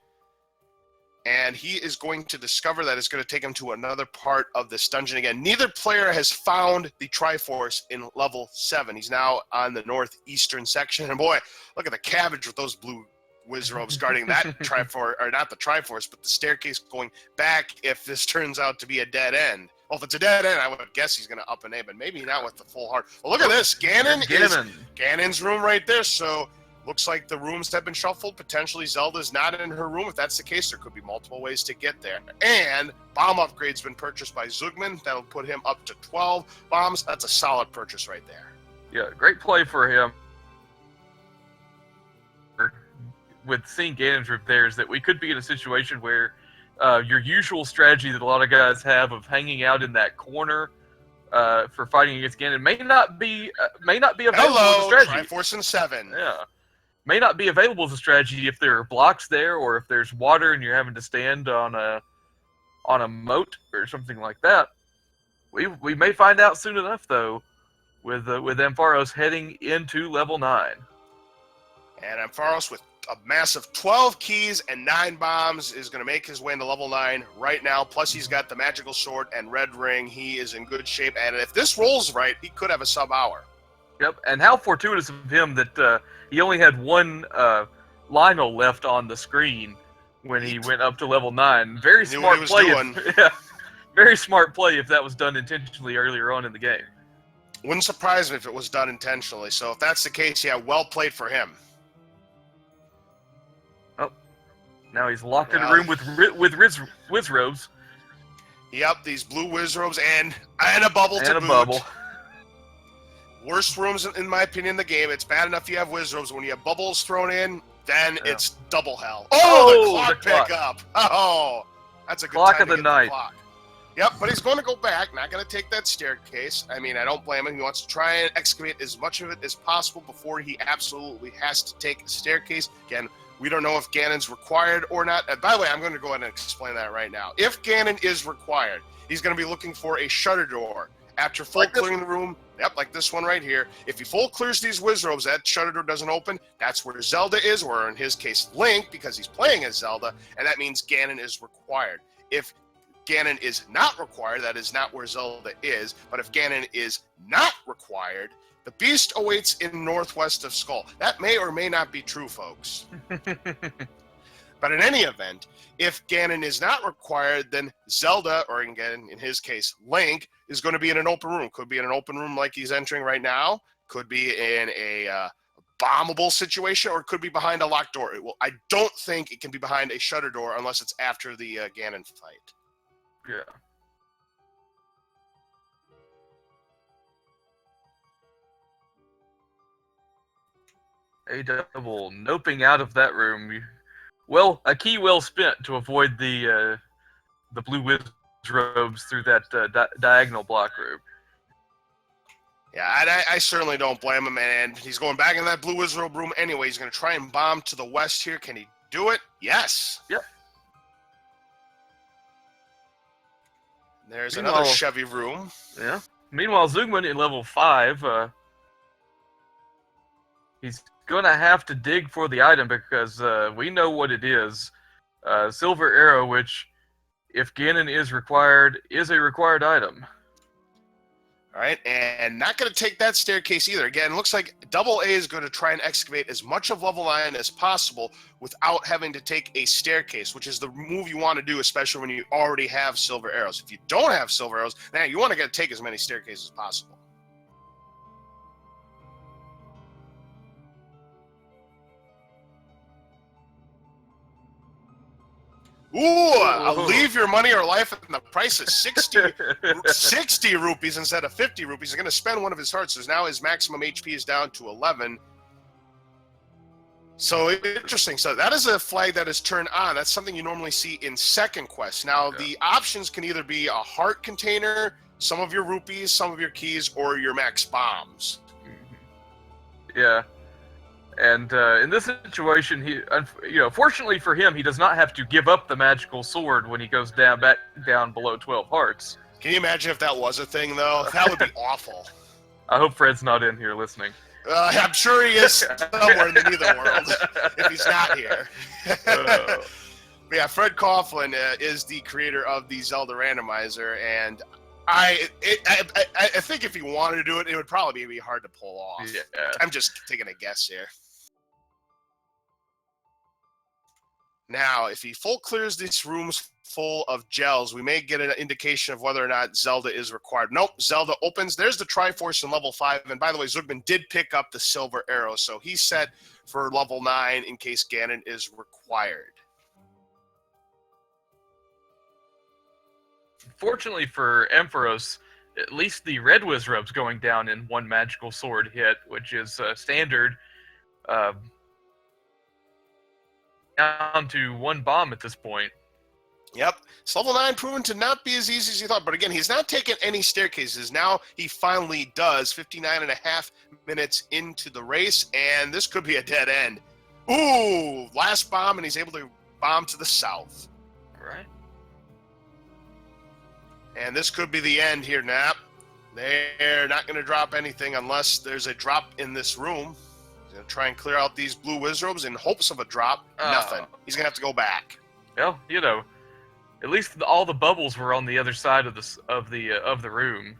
And he is going to discover that it's going to take him to another part of this dungeon again. Neither player has found the Triforce in level 7. He's now on the northeastern section. And boy, look at the cabbage with those blue wizrobes guarding that Triforce, or not the Triforce, but the staircase going back if this turns out to be a dead end. Well, if it's a dead end, I would guess he's going to up and A, but maybe not with the full heart. Well, look at this. Ganon's room right there. So looks like the rooms have been shuffled. Potentially Zelda's not in her room. If that's the case, there could be multiple ways to get there. And bomb upgrade's been purchased by Zugman. That'll put him up to 12 bombs. That's a solid purchase right there. Yeah, great play for him. With seeing Ganon's room there is that we could be in a situation where your usual strategy that a lot of guys have of hanging out in that corner for fighting against Ganon may not be available as a Hello, strategy. Triforce and 7. Yeah, may not be available as a strategy if there are blocks there, or if there's water and you're having to stand on a moat or something like that. We may find out soon enough, though, with Ampharos heading into level 9. And Ampharos with a massive 12 keys and 9 bombs is going to make his way into level 9 right now. Plus, he's got the magical sword and red ring. He is in good shape. And if this rolls right, he could have a sub-hour. Yep, and how fortuitous of him that he only had one Lionel left on the screen when he went up to level 9. Very smart play. Yeah, very smart play if that was done intentionally earlier on in the game. Wouldn't surprise me if it was done intentionally. So if that's the case, yeah, well played for him. Oh, now he's locked in a room with Wizrobes. Yep, these blue Wizrobes and a bubble to boot. And a bubble. Worst rooms, in my opinion, in the game. It's bad enough you have Wizrobes. When you have bubbles thrown in, then it's double hell. Oh, the clock pickup. Oh, that's a good clock time of the to get night. The clock. Yep, but he's going to go back, not going to take that staircase. I mean, I don't blame him. He wants to try and excavate as much of it as possible before he absolutely has to take a staircase. Again, we don't know if Ganon's required or not. And by the way, I'm going to go ahead and explain that right now. If Ganon is required, he's going to be looking for a shutter door. After full clearing the room, yep, like this one right here. If he full clears these Wizrobes, that shutter door doesn't open. That's where Zelda is, or in his case, Link, because he's playing as Zelda, and that means Ganon is required. If Ganon is not required, that is not where Zelda is. But if Ganon is not required, the beast awaits in northwest of Skull. That may or may not be true, folks. But in any event, if Ganon is not required, then Zelda, or again, in his case, Link, is going to be in an open room. Could be in an open room like he's entering right now. Could be in a bombable situation, or it could be behind a locked door. I don't think it can be behind a shutter door unless it's after the Ganon fight. Yeah. A-double noping out of that room. Well, a key well spent to avoid the blue Wizrobes through that diagonal block room. Yeah, I certainly don't blame him, and he's going back in that blue Wizrobe room anyway. He's going to try and bomb to the west here. Can he do it? Yes. Yep. There's another Chevy room. Yeah. Meanwhile, Zugman in level 5, he's going to have to dig for the item because we know what it is. Silver Arrow, which, if Ganon is required, is a required item. All right, and not going to take that staircase either. Again, looks like Double A is going to try and excavate as much of level 9 as possible without having to take a staircase, which is the move you want to do, especially when you already have silver arrows. If you don't have silver arrows, now you want to take as many staircases as possible. Ooh, I'll leave your money or life, and the price is 60 rupees instead of 50 rupees. He's going to spend one of his hearts. So now his maximum HP is down to 11. So interesting. So that is a flag that is turned on. That's something you normally see in second quest. Now, the options can either be a heart container, some of your rupees, some of your keys, or your max bombs. Yeah. And in this situation, fortunately for him, he does not have to give up the magical sword when he goes back down below 12 hearts. Can you imagine if that was a thing, though? That would be awful. I hope Fred's not in here listening. I'm sure he is somewhere in the Netherworld if he's not here. But yeah, Fred Coughlin is the creator of the Zelda Randomizer, and I think if he wanted to do it, it would probably be hard to pull off. Yeah. I'm just taking a guess here. Now, if he full clears these rooms full of gels, we may get an indication of whether or not Zelda is required. Nope, Zelda opens. There's the Triforce in level 5. And by the way, Zugman did pick up the silver arrow, so he's set for level 9 in case Ganon is required. Fortunately for Ampharos, at least the red Wizrobe's going down in one magical sword hit, which is standard. Down to one bomb at this point. Yep. It's level 9 proven to not be as easy as you thought. But again, he's not taken any staircases. Now he finally does. 59.5 minutes into the race, and this could be a dead end. Ooh, last bomb, and he's able to bomb to the south. Right. And this could be the end here, Nap. They're not going to drop anything unless there's a drop in this room. He's going to try and clear out these blue wizarobes in hopes of a drop. Nothing. He's going to have to go back. Well, you know, at least all the bubbles were on the other side of the room.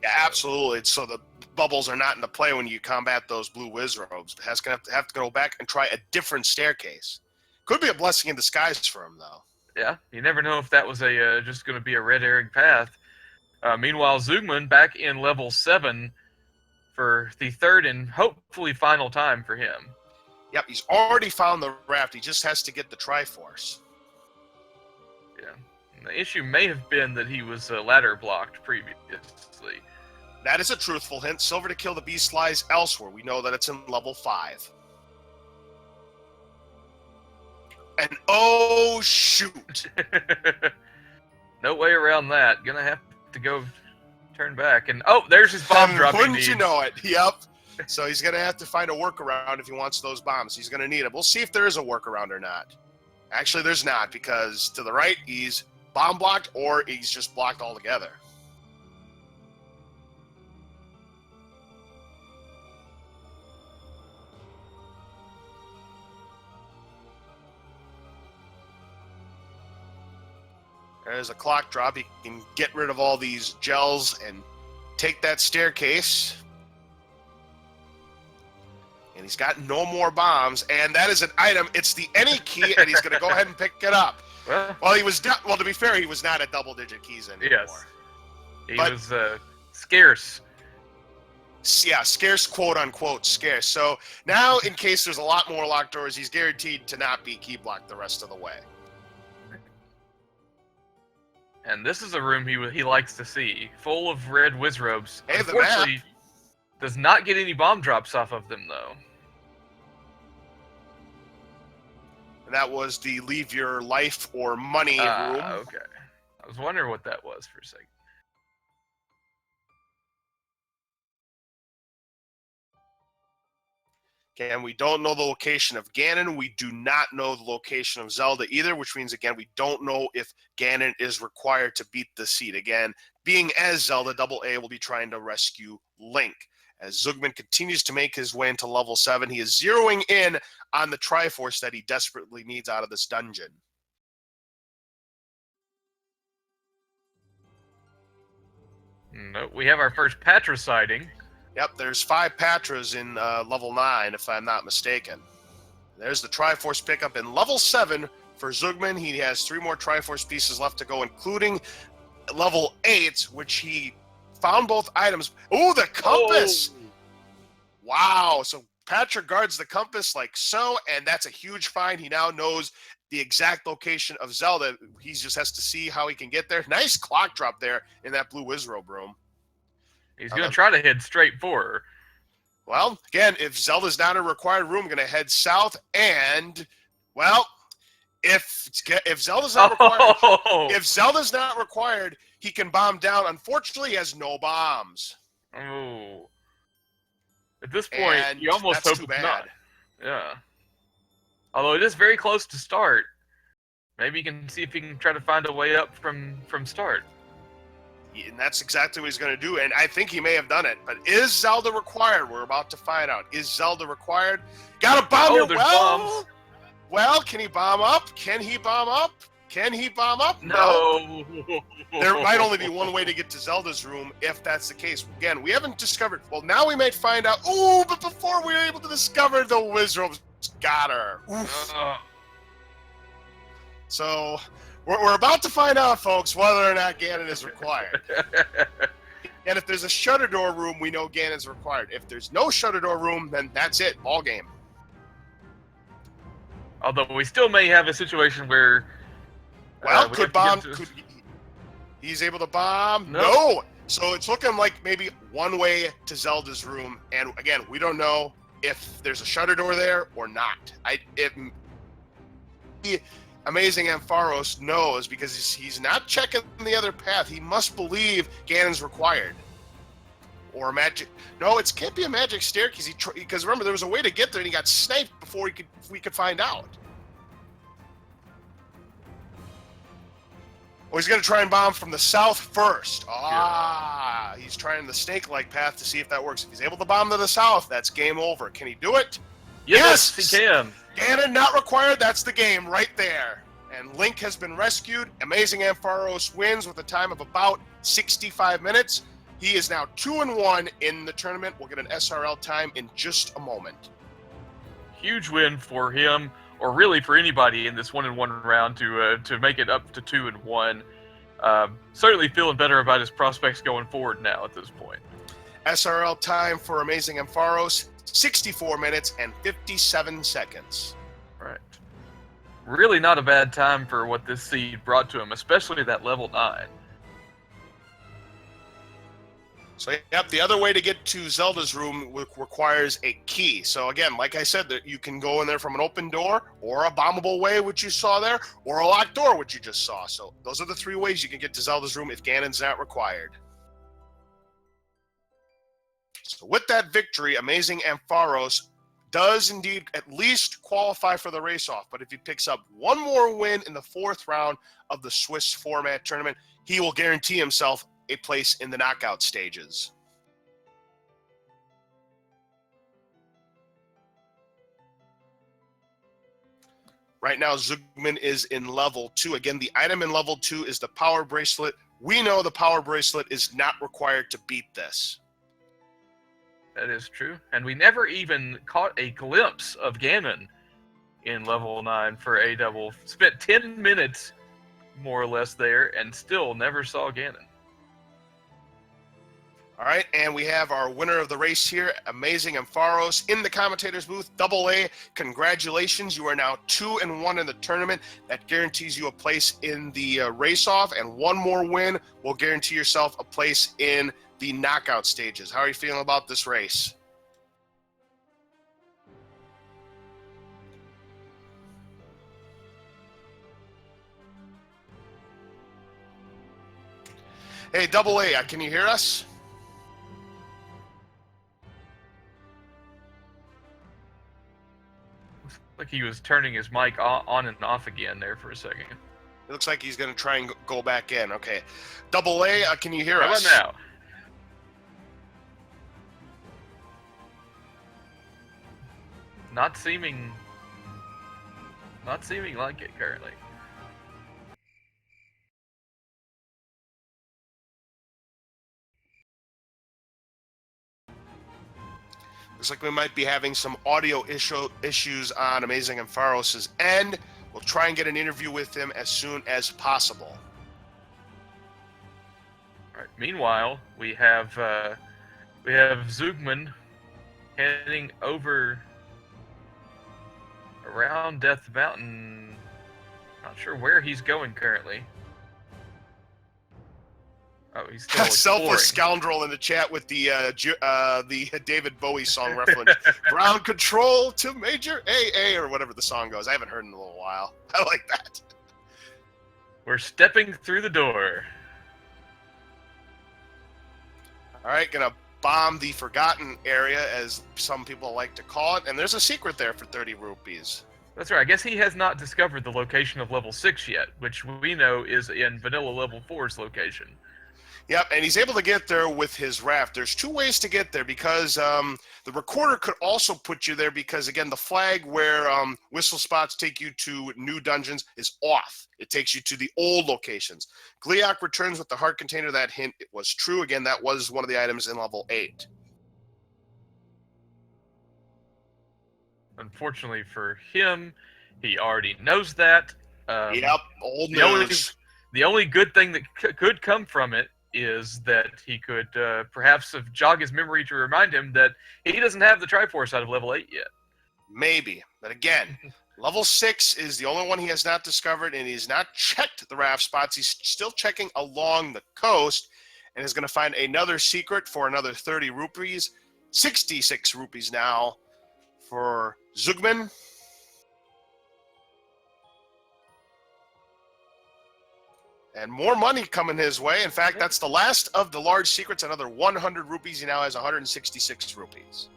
Yeah, absolutely. So the bubbles are not into play when you combat those blue wizarobes. He's going to have to go back and try a different staircase. Could be a blessing in disguise for him, though. Yeah, you never know if that was a just going to be a red herring path. Meanwhile, Zugman back in level 7 for the third and hopefully final time for him. Yep, he's already found the raft. He just has to get the Triforce. Yeah, and the issue may have been that he was ladder blocked previously. That is a truthful hint. Silver to kill the beast lies elsewhere. We know that it's in level 5. And oh, shoot. No way around that. Gonna have to go turn back. And oh, there's his bomb dropping. Wouldn't you know it? Yep. So he's gonna have to find a workaround if he wants those bombs. He's gonna need them. We'll see if there is a workaround or not. Actually, there's not, because to the right, he's bomb blocked or he's just blocked altogether. There's a clock drop. He can get rid of all these gels and take that staircase. And he's got no more bombs. And that is an item. It's the any key, and he's going to go ahead and pick it up. Well, he was. Well, to be fair, he was not at double-digit keys anymore. Yes, he was scarce. Yeah, scarce, quote-unquote scarce. So now, in case there's a lot more locked doors, he's guaranteed to not be key blocked the rest of the way. And this is a room he likes to see, full of red wizrobes. Hey, the Unfortunately, map does not get any bomb drops off of them, though. And that was the leave your life or money room. Okay. I was wondering what that was for a second. Again, we don't know the location of Ganon. We do not know the location of Zelda either, which means, again, we don't know if Ganon is required to beat the seed. Again, being as Zelda, Double A will be trying to rescue Link. As Zugman continues to make his way into level 7, he is zeroing in on the Triforce that he desperately needs out of this dungeon. No, we have our first Patra sighting. Yep, there's 5 Patras in level 9, if I'm not mistaken. There's the Triforce pickup in level 7 for Zugman. He has 3 more Triforce pieces left to go, including level 8, which he found both items. Oh, the compass! Oh. Wow, so Patra guards the compass like so, and that's a huge find. He now knows the exact location of Zelda. He just has to see how he can get there. Nice clock drop there in that blue wizrobe room. He's going to try to head straight for her. Well, again, if Zelda's not in a required room, going to head south, and, well, if Zelda's not required, if Zelda's not required, he can bomb down. Unfortunately, he has no bombs. Oh. At this point, you almost hope it's not. Yeah. Although it is very close to start. Maybe you can see if he can try to find a way up from start. And that's exactly what he's going to do, and I think he may have done it. But is Zelda required? We're about to find out. Is Zelda required? Got to bomb your well. Well, can he bomb up? Can he bomb up? Can he bomb up? No. There might only be one way to get to Zelda's room if that's the case. Again, we haven't discovered. Well, now we might find out. Ooh, but before we were able to discover, the wizards got her. So we're about to find out, folks, whether or not Ganon is required. And if there's a shutter door room, we know Ganon's required. If there's no shutter door room, then that's it. Ball game. Although we still may have a situation where... Well, could bomb... He's able to bomb? No! So it's looking like maybe one way to Zelda's room. And again, we don't know if there's a shutter door there or not. AmazingAmpharos knows, because he's not checking the other path. He must believe Ganon's required. Or a magic... No, it can't be a magic staircase. Because remember, there was a way to get there, and he got sniped before we could find out. Or he's going to try and bomb from the south first. Ah, he's trying the snake-like path to see if that works. If he's able to bomb to the south, that's game over. Can he do it? Yes, he can. Ganon not required. That's the game right there. And Link has been rescued. AmazingAmpharos wins with a time of about 65 minutes. He is now 2-1 in the tournament. We'll get an SRL time in just a moment. Huge win for him, or really for anybody in this 1-1 round to make it up to 2-1. Certainly feeling better about his prospects going forward now at this point. SRL time for AmazingAmpharos, 64 minutes and 57 seconds. Right. Really not a bad time for what this seed brought to him, especially that level 9. So, yep, the other way to get to Zelda's room requires a key. So, again, like I said, you can go in there from an open door, or a bombable way, which you saw there, or a locked door, which you just saw. So, those are the 3 ways you can get to Zelda's room if Ganon's not required. So, with that victory, AmazingAmpharos does indeed at least qualify for the race-off. But if he picks up one more win in the 4th round of the Swiss format tournament, he will guarantee himself a place in the knockout stages. Right now, Zugman is in level 2. Again, the item in level 2 is the power bracelet. We know the power bracelet is not required to beat this. That is true. And we never even caught a glimpse of Ganon in level 9 for A double. Spent 10 minutes, more or less, there, and still never saw Ganon. All right, and we have our winner of the race here, AmazingAmpharos, in the commentator's booth. Double A, congratulations. You are now 2-1 in the tournament. That guarantees you a place in the race-off, and one more win will guarantee yourself a place in the knockout stages. How are you feeling about this race? Hey, Double A, can you hear us? Like he was turning his mic on and off again there for a second. It looks like he's going to try and go back in. Okay. Double A, can you hear us? How about now? Not seeming like it currently. Looks like we might be having some audio issues on AmazingAmpharos' end. We'll try and get an interview with him as soon as possible. All right. Meanwhile, we have Zugman heading over around Death Mountain. Not sure where he's going currently. Oh, he's still selfless scoundrel in the chat with the David Bowie song reference. Ground control to Major AA, or whatever the song goes. I haven't heard it in a little while. I like that. We're stepping through the door. All right, gonna bomb the Forgotten area, as some people like to call it. And there's a secret there for 30 rupees. That's right. I guess he has not discovered the location of level 6 yet, which we know is in vanilla level 4's location. Yep, and he's able to get there with his raft. There's 2 ways to get there, because the recorder could also put you there, because, again, the flag where whistle spots take you to new dungeons is off. It takes you to the old locations. Gliok returns with the heart container. That hint, it was true. Again, that was one of the items in level 8. Unfortunately for him, he already knows that. Yep, old news. The only good thing that could come from it is that he could perhaps jog his memory to remind him that he doesn't have the Triforce out of level 8 yet. Maybe. But again, level 6 is the only one he has not discovered, and he's not checked the raft spots. He's still checking along the coast, and is going to find another secret for another 30 rupees. 66 rupees now for Zugman. And more money coming his way. In fact, that's the last of the large secrets. Another 100 rupees. He now has 166 rupees.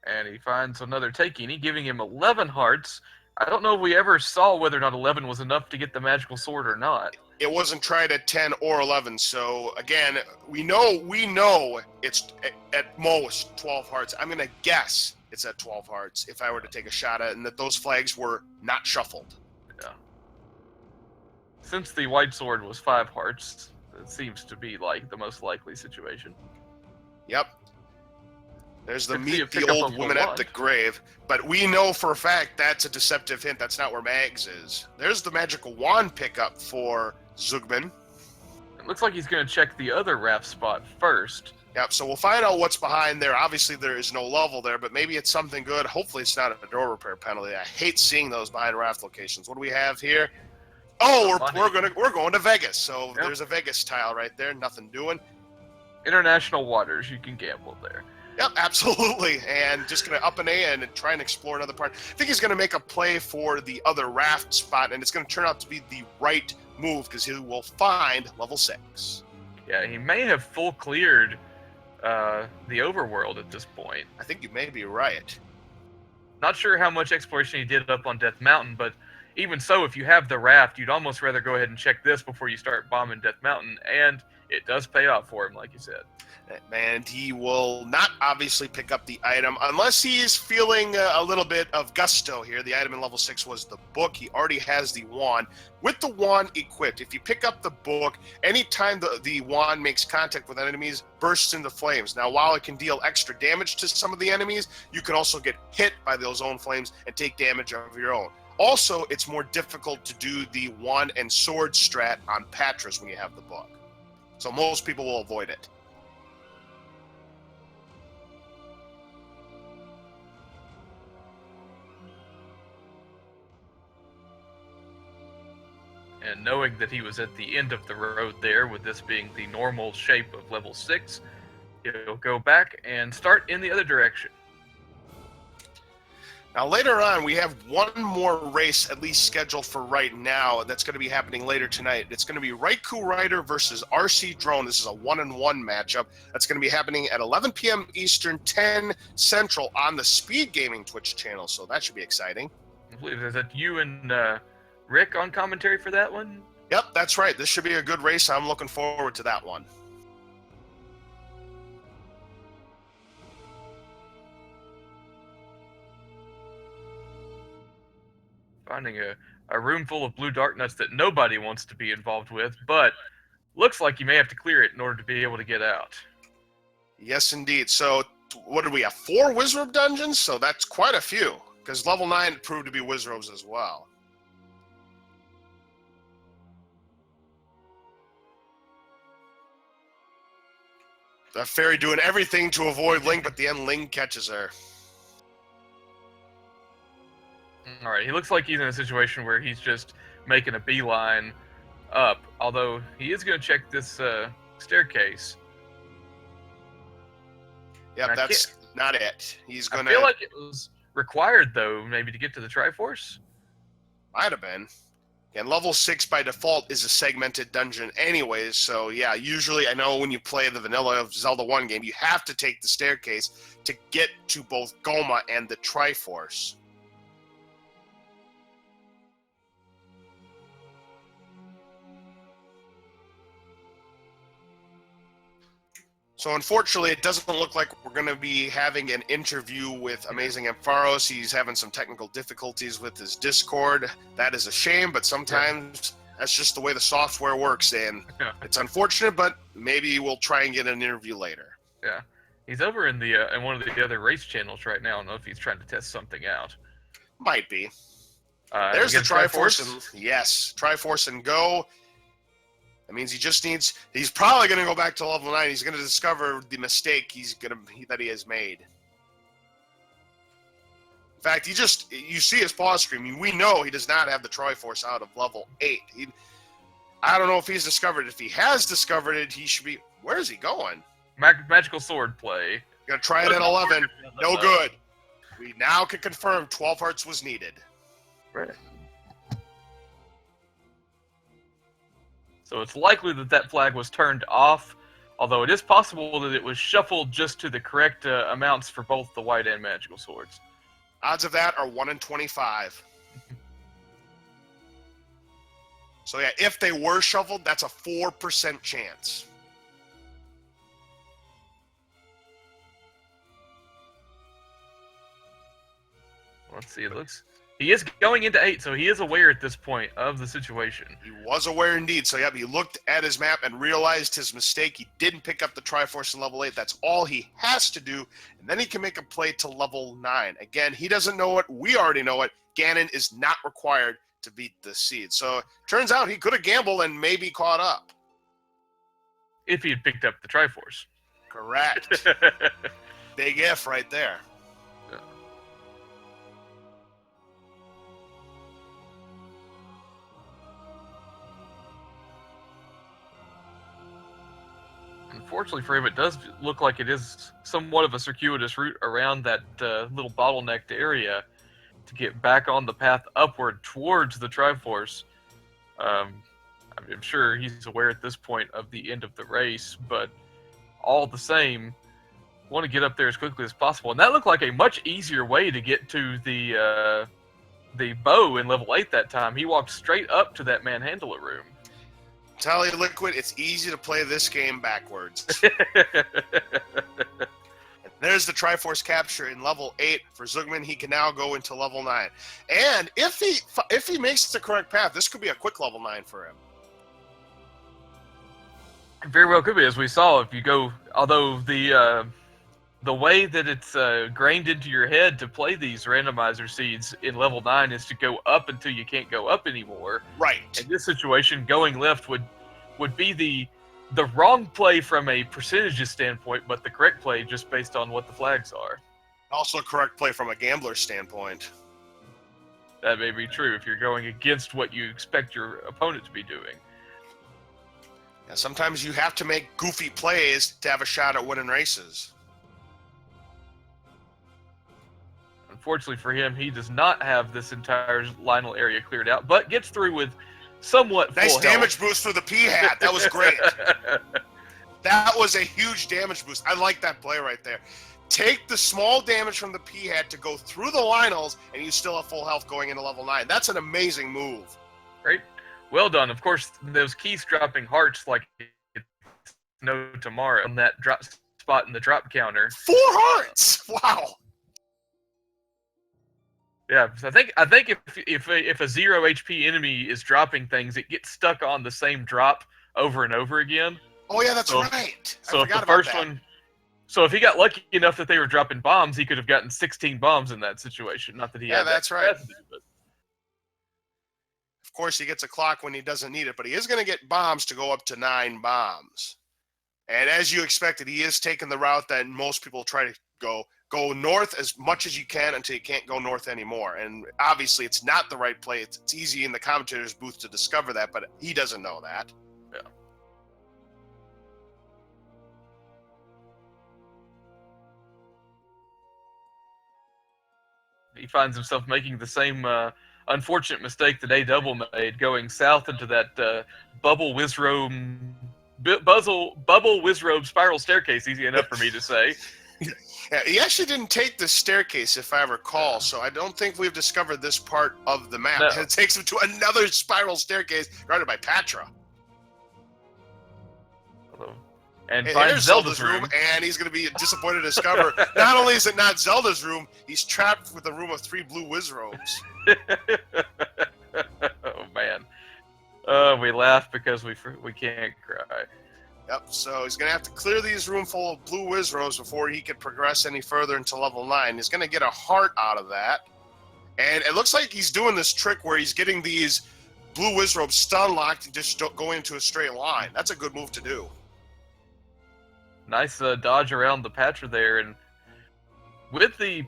And he finds another Takini, giving him 11 hearts. I don't know if we ever saw whether or not 11 was enough to get the magical sword or not. It wasn't tried at 10 or 11. So, again, we know it's at most 12 hearts. I'm going to guess it's at 12 hearts if I were to take a shot at it, and that those flags were not shuffled. Yeah. Since the white sword was 5 hearts, it seems to be like the most likely situation. Yep. There's the meet the old woman at the grave. But we know for a fact that's a deceptive hint. That's not where Mags is. There's the magical wand pickup for Zugman. It looks like he's going to check the other raft spot first. Yep, so we'll find out what's behind there. Obviously, there is no level there, but maybe it's something good. Hopefully, it's not a door repair penalty. I hate seeing those behind raft locations. What do we have here? Oh, we're going to Vegas. So There's a Vegas tile right there. Nothing doing. International waters. You can gamble there. Yep, absolutely. And just going to up an A and try and explore another part. I think he's going to make a play for the other raft spot, and it's going to turn out to be the right move because he will find level 6. Yeah, he may have full cleared the overworld at this point. I think you may be right. Not sure how much exploration he did up on Death Mountain, but even so, if you have the raft, you'd almost rather go ahead and check this before you start bombing Death Mountain, and it does pay off for him, like you said. And he will not obviously pick up the item unless he's feeling a little bit of gusto here. The item in level 6 was the book. He already has the wand. With the wand equipped, if you pick up the book, anytime the wand makes contact with enemies, bursts into flames. Now, while it can deal extra damage to some of the enemies, you can also get hit by those own flames and take damage of your own. Also, it's more difficult to do the wand and sword strat on Patras when you have the book. So most people will avoid it. And knowing that he was at the end of the road there, with this being the normal shape of level 6, he'll go back and start in the other direction. Now later on, we have one more race at least scheduled for right now that's going to be happening later tonight. It's going to be Raikou Rider versus RC Drone. This is a 1-on-1 matchup. That's going to be happening at 11 p.m. Eastern, 10 Central on the Speed Gaming Twitch channel, so that should be exciting. I believe is that you and Rick on commentary for that one? Yep, that's right. This should be a good race. I'm looking forward to that one. Finding a room full of blue dark nuts that nobody wants to be involved with, but looks like you may have to clear it in order to be able to get out. Yes, indeed. So, what did we have? 4 Wizrobe dungeons? So that's quite a few, because level 9 proved to be Wizrobes as well. The fairy doing everything to avoid Ling, but at the end Ling catches her. Alright, he looks like he's in a situation where he's just making a beeline up, although he is going to check this staircase. Yep, that's not it. He's going to... I feel like it was required, though, maybe to get to the Triforce? Might have been. And level 6 by default is a segmented dungeon anyways, so yeah, usually I know when you play the vanilla of Zelda 1 game, you have to take the staircase to get to both Goma and the Triforce. So unfortunately, it doesn't look like we're going to be having an interview with AmazingAmpharos. He's having some technical difficulties with his Discord. That is a shame, but sometimes that's just the way the software works, and it's unfortunate, but maybe we'll try and get an interview later. Yeah. He's over in the in one of the other race channels right now. I don't know if he's trying to test something out. Might be. There's the Triforce. And, yes, Triforce and go. That means he just needs... He's probably going to go back to level 9. He's going to discover the mistake that he has made. In fact, you see his pause screen. I mean, we know he does not have the Triforce out of level 8. I don't know if he's discovered it. If he has discovered it, he should be... Where is he going? Magical sword play. Gonna try it at 11. No good. We now can confirm 12 hearts was needed. Right. So it's likely that that flag was turned off, although it is possible that it was shuffled just to the correct amounts for both the white and magical swords. Odds of that are 1 in 25. So yeah, if they were shuffled, that's a 4% chance. Let's see, it looks... He is going into 8, so he is aware at this point of the situation. He was aware indeed. So, he looked at his map and realized his mistake. He didn't pick up the Triforce in level 8. That's all he has to do, and then he can make a play to level 9. Again, he doesn't know it. We already know it. Ganon is not required to beat the seed. So, turns out he could have gambled and maybe caught up. If he had picked up the Triforce. Correct. Big if right there. Unfortunately for him, it does look like it is somewhat of a circuitous route around that little bottlenecked area to get back on the path upward towards the Triforce. I'm sure he's aware at this point of the end of the race, but all the same, want to get up there as quickly as possible. And that looked like a much easier way to get to the bow in level 8 that time. He walked straight up to that manhandler room. Tell you, Liquid, it's easy to play this game backwards. There's the Triforce capture in level 8 for Zugman. He can now go into level 9. And if he makes the correct path, this could be a quick level 9 for him. Very well could be, as we saw. If you go, although the way that it's grained into your head to play these randomizer seeds in level 9 is to go up until you can't go up anymore. Right. In this situation, going left would be the wrong play from a percentages standpoint, but the correct play just based on what the flags are. Also a correct play from a gambler's standpoint. That may be true if you're going against what you expect your opponent to be doing. Yeah, sometimes you have to make goofy plays to have a shot at winning races. Unfortunately for him, he does not have this entire Lionel area cleared out, but gets through with somewhat full Nice damage health. boost for the P-Hat. That was great. That was a huge damage boost. I like that play right there. Take the small damage from the P-Hat to go through the Lionels, and you still have full health going into level 9. That's an amazing move. Great. Well done. Of course, those keys dropping hearts like it's no tomorrow on that drop spot in the drop counter. 4 hearts! Wow. Yeah, so I think if a 0 HP enemy is dropping things, it gets stuck on the same drop over and over again. Oh yeah, that's right. So if the first one, so if he got lucky enough that they were dropping bombs, he could have gotten 16 bombs in that situation. Not that he had that's right. capacity, but... Of course, he gets a clock when he doesn't need it, but he is going to get bombs to go up to 9 bombs. And as you expected, he is taking the route that most people try to go. Go north as much as you can until you can't go north anymore. And obviously, it's not the right play. It's easy in the commentator's booth to discover that, but he doesn't know that. Yeah. He finds himself making the same unfortunate mistake that A-Double made, going south into that bubble wizrobe spiral staircase, easy enough for me to say. Yeah, he actually didn't take the staircase, if I recall, so I don't think we've discovered this part of the map. No. It takes him to another spiral staircase guarded by Patra. And finds Zelda's room. And he's going to be disappointed to discover, not only is it not Zelda's room, he's trapped with a room of 3 blue wizrobes. Oh, man. We laugh because we can't cry. Yep, so he's going to have to clear these room full of blue wizrobes before he can progress any further into level 9. He's going to get a heart out of that. And it looks like he's doing this trick where he's getting these blue wizrobes stun locked and just go into a straight line. That's a good move to do. Nice dodge around the Patra there. And with the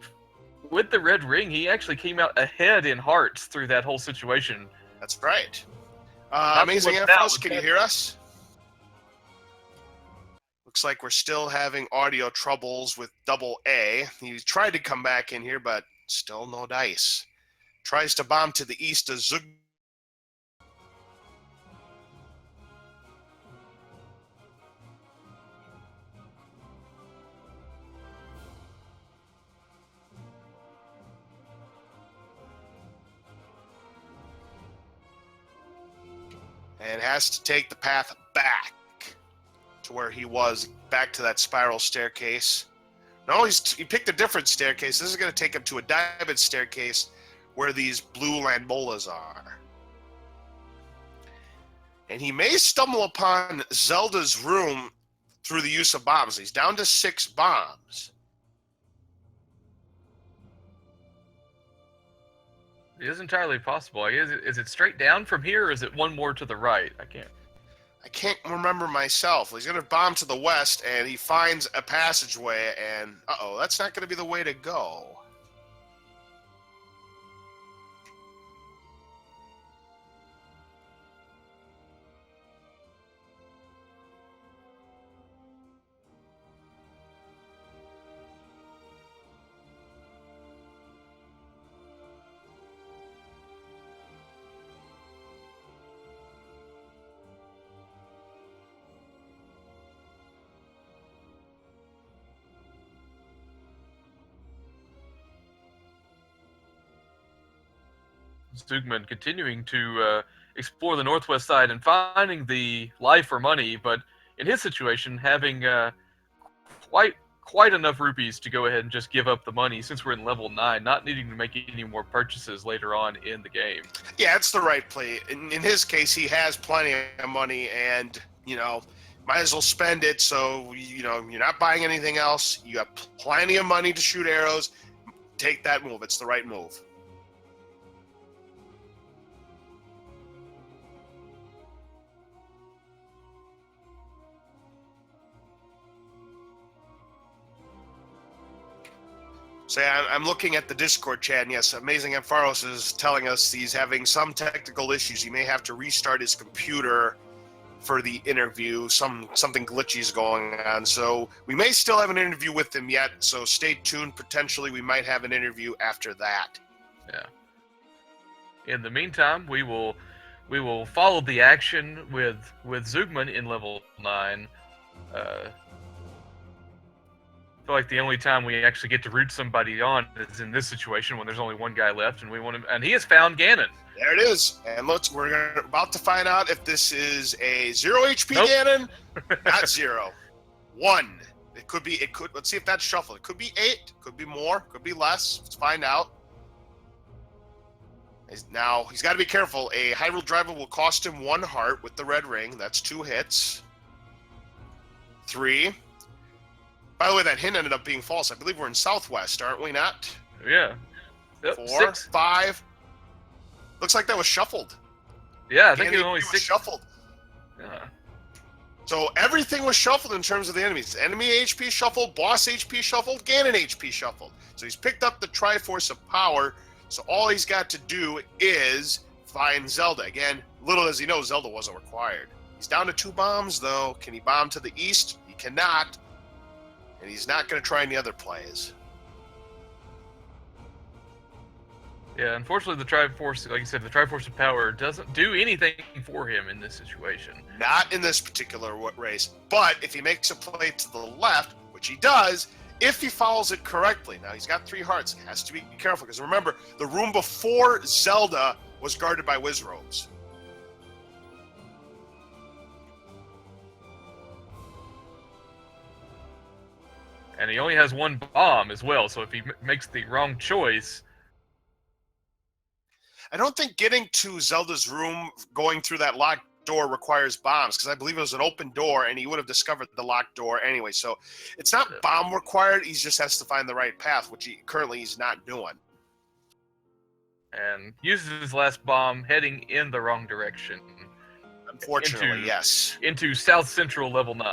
red ring, he actually came out ahead in hearts through that whole situation. That's right. AmazingAmpharos1, can you hear us? Looks like we're still having audio troubles with Double A. He tried to come back in here, but still no dice. Tries to bomb to the east of Zug. and has to take the path back to where he was, back to that spiral staircase. No, he picked a different staircase. This is going to take him to a diamond staircase where these blue Landmolas are. And he may stumble upon Zelda's room through the use of bombs. He's down to 6 bombs. It is entirely possible. Is it straight down from here, or is it one more to the right? I can't remember myself. He's going to bomb to the west, and he finds a passageway, and uh-oh, that's not going to be the way to go. Zugman continuing to explore the northwest side and finding the life or money, but in his situation, having quite enough rupees to go ahead and just give up the money since we're in level 9, not needing to make any more purchases later on in the game. Yeah, it's the right play. In his case, he has plenty of money, and, you know, might as well spend it, so, you know, you're not buying anything else. You have plenty of money to shoot arrows. Take that move. It's the right move. So I'm looking at the Discord chat, and yes, AmazingAmpharos is telling us he's having some technical issues. He may have to restart his computer for the interview. Something glitchy is going on. So we may still have an interview with him yet, so stay tuned. Potentially we might have an interview after that. Yeah. In the meantime, we will follow the action with Zugman in level 9. I feel like the only time we actually get to root somebody on is in this situation when there's only one guy left, and we want him. And he has found Ganon. There it is. And we're about to find out if this is a 0 HP Nope. Ganon. Not 0. 1. It could. Let's see if that's shuffled. It could be 8. Could be more. Could be less. Let's find out. Now he's got to be careful. A Hyrule Driver will cost him 1 heart with the red ring. That's 2 hits. 3. By the way, that hint ended up being false. I believe we're in Southwest, aren't we not? Yeah. Yep, 4, 6. 5. Looks like that was shuffled. Yeah, I think it was only 6. Shuffled. Yeah. So everything was shuffled in terms of the enemies. Enemy HP shuffled, boss HP shuffled, Ganon HP shuffled. So he's picked up the Triforce of Power. So all he's got to do is find Zelda. Again, little as he knows, Zelda wasn't required. He's down to 2 bombs, though. Can he bomb to the east? He cannot. And he's not going to try any other plays. Yeah, unfortunately, the Triforce, like you said, the Triforce of Power doesn't do anything for him in this situation. Not in this particular race. But if he makes a play to the left, which he does, if he follows it correctly. Now, he's got 3 hearts. He has to be careful, because remember, the room before Zelda was guarded by Wizrobes. And he only has 1 bomb as well, so if he makes the wrong choice... I don't think getting to Zelda's room, going through that locked door, requires bombs, because I believe it was an open door, and he would have discovered the locked door anyway. So it's not bomb required, he just has to find the right path, which he's not doing. And uses his last bomb heading in the wrong direction. Unfortunately, yes. Into South Central level 9.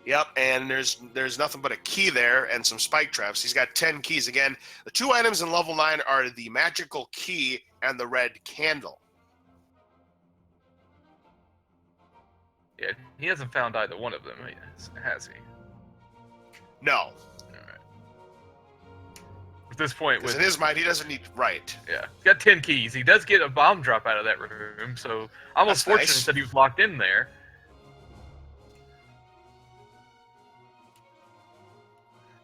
Yep, and there's nothing but a key there and some spike traps. He's got 10 keys. Again, the 2 items in level 9 are the magical key and the red candle. Yeah, he hasn't found either one of them, has he? No. All right. At this point, in his mind, he doesn't need... Right. Yeah, he's got 10 keys. He does get a bomb drop out of that room, so almost fortunate nice. that he was locked in there.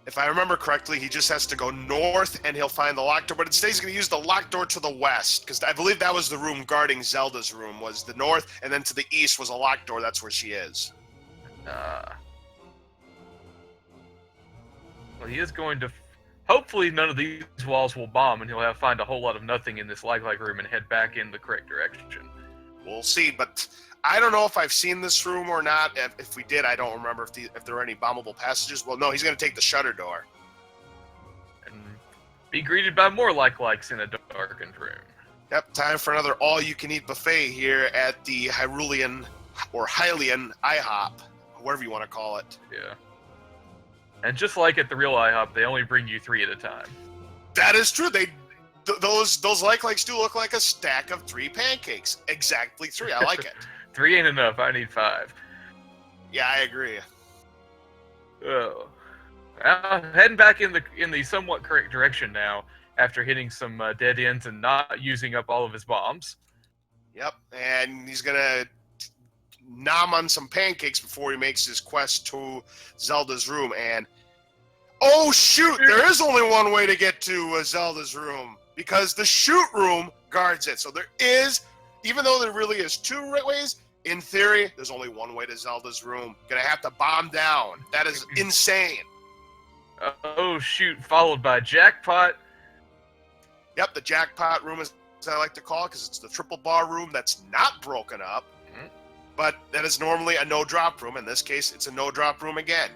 If I remember correctly, he just has to go north and he'll find the locked door, but instead he's going to use the locked door to the west, because I believe that was the room guarding Zelda's room, was the north, and then to the east was a locked door. That's where she is. Well, he is going to... Hopefully none of these walls will bomb, and he'll find a whole lot of nothing in this like room and head back in the correct direction. We'll see, but I don't know if I've seen this room or not. If we did, I don't remember if there are any bombable passages. Well, no, he's going to take the shutter door. And be greeted by more likes in a darkened room. Yep, time for another all-you-can-eat buffet here at the Hyrulean or Hylian IHOP, whatever you want to call it. Yeah. And just like at the real IHOP, they only bring you 3 at a time. That is true. Those likes do look like a stack of 3 pancakes. Exactly 3. I like it. 3 ain't enough. I need 5. Yeah, I agree. Oh. Heading back in the somewhat correct direction now, after hitting some dead ends and not using up all of his bombs. Yep, and he's gonna nom on some pancakes before he makes his quest to Zelda's room. And oh shoot, there is only one way to get to Zelda's room, because the shoot room guards it. So there is, even though there really is 2 ways, in theory, there's only one way to Zelda's room. Gonna have to bomb down. That is insane. Oh shoot, followed by Jackpot. Yep, the Jackpot room is what I like to call it, because it's the triple bar room that's not broken up. Mm-hmm. But that is normally a no-drop room. In this case, it's a no-drop room again.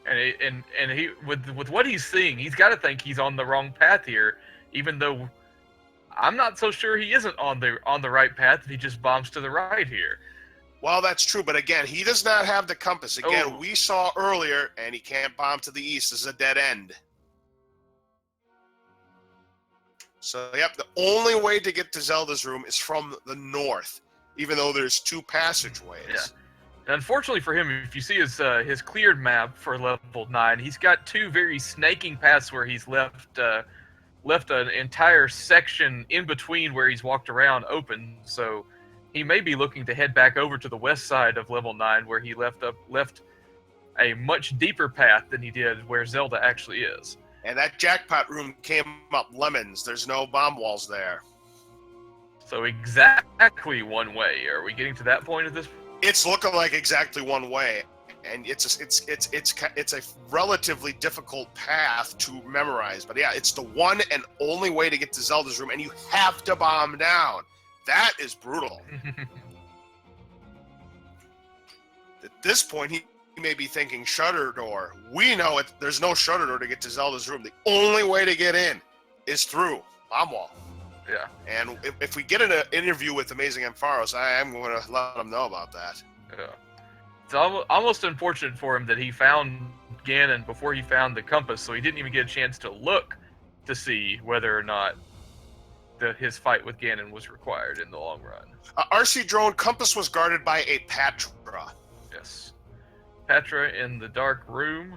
And he with what he's seeing, he's got to think he's on the wrong path here, even though I'm not so sure he isn't on the right path. He just bombs to the right here. Well, that's true, but again, he does not have the compass. Again, we saw earlier, and he can't bomb to the east. This is a dead end. So, yep, the only way to get to Zelda's room is from the north, even though there's 2 passageways. Yeah. And unfortunately for him, if you see his cleared map for level 9, he's got 2 very snaking paths where he's left an entire section in between where he's walked around open. So he may be looking to head back over to the west side of level 9, where he left a much deeper path than he did where Zelda actually is. And that Jackpot room came up lemons. There's no bomb walls there. So exactly one way. Are we getting to that point at this point? It's looking like exactly one way, and it's a relatively difficult path to memorize. But yeah, it's the one and only way to get to Zelda's room, and you have to bomb down. That is brutal. At this point, he may be thinking shutter door. We know it. There's no shutter door to get to Zelda's room. The only way to get in is through bomb wall. Yeah. And if we get an interview with AmazingAmpharos, I am going to let him know about that. Yeah. It's almost unfortunate for him that he found Ganon before he found the compass, so he didn't even get a chance to look to see whether or not his fight with Ganon was required in the long run. RC Drone, compass was guarded by a Patra. Yes. Patra in the dark room.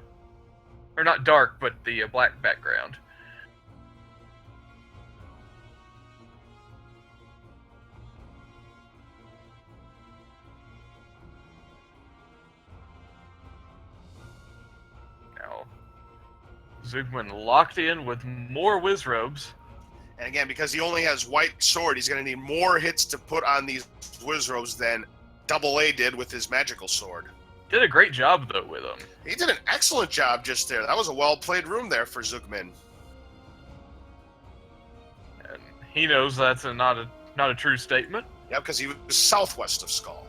Or not dark, but the black background. Now, Zugman locked in with more Wizrobes. And again, because he only has white sword, he's going to need more hits to put on these Wizrobes than Double A did with his magical sword. Did a great job, though, with him. He did an excellent job just there. That was a well-played room there for Zugman. And he knows that's not a true statement. Yeah, because he was southwest of Skull.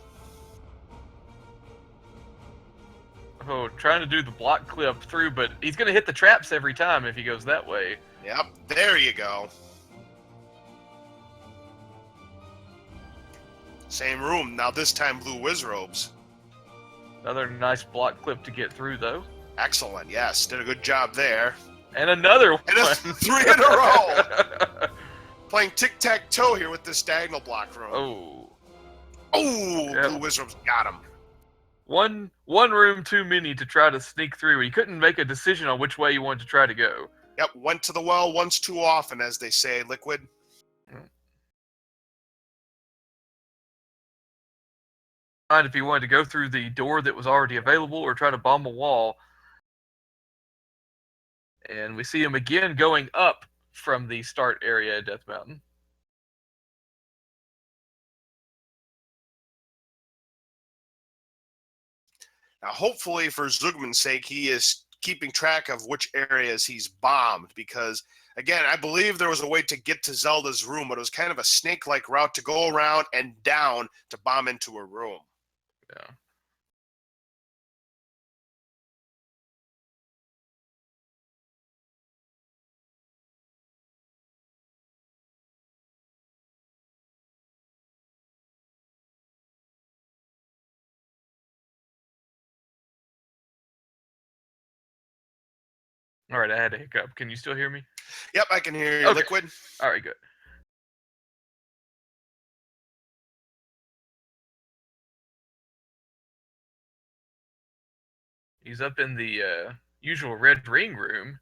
Oh, trying to do the block clip through, but he's going to hit the traps every time if he goes that way. Yep, there you go. Same room, now this time blue Wizrobes. Another nice block clip to get through, though. Excellent, yes. Did a good job there. And another one. And 3 in a row. Playing tic-tac-toe here with this diagonal block room. Oh. Oh, Yep. blue Wizrobes got him. One room too many to try to sneak through. He couldn't make a decision on which way he wanted to try to go. Yep, went to the well once too often, as they say, Liquid. If he wanted to go through the door that was already available or try to bomb a wall. And we see him again going up from the start area at Death Mountain. Now, hopefully, for Zugman's sake, he is keeping track of which areas he's bombed because, again, I believe there was a way to get to Zelda's room, but it was kind of a snake-like route to go around and down to bomb into a room. Yeah. All right, I had a hiccup. Can you still hear me? Yep, I can hear you, Okay. Liquid. All right, good. He's up in the usual red ring room.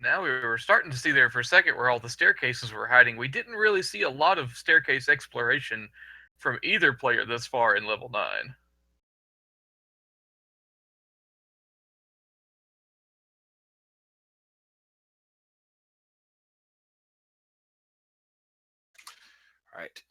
Now we were starting to see there for a second where all the staircases were hiding. We didn't really see a lot of staircase exploration from either player thus far in level 9. All right.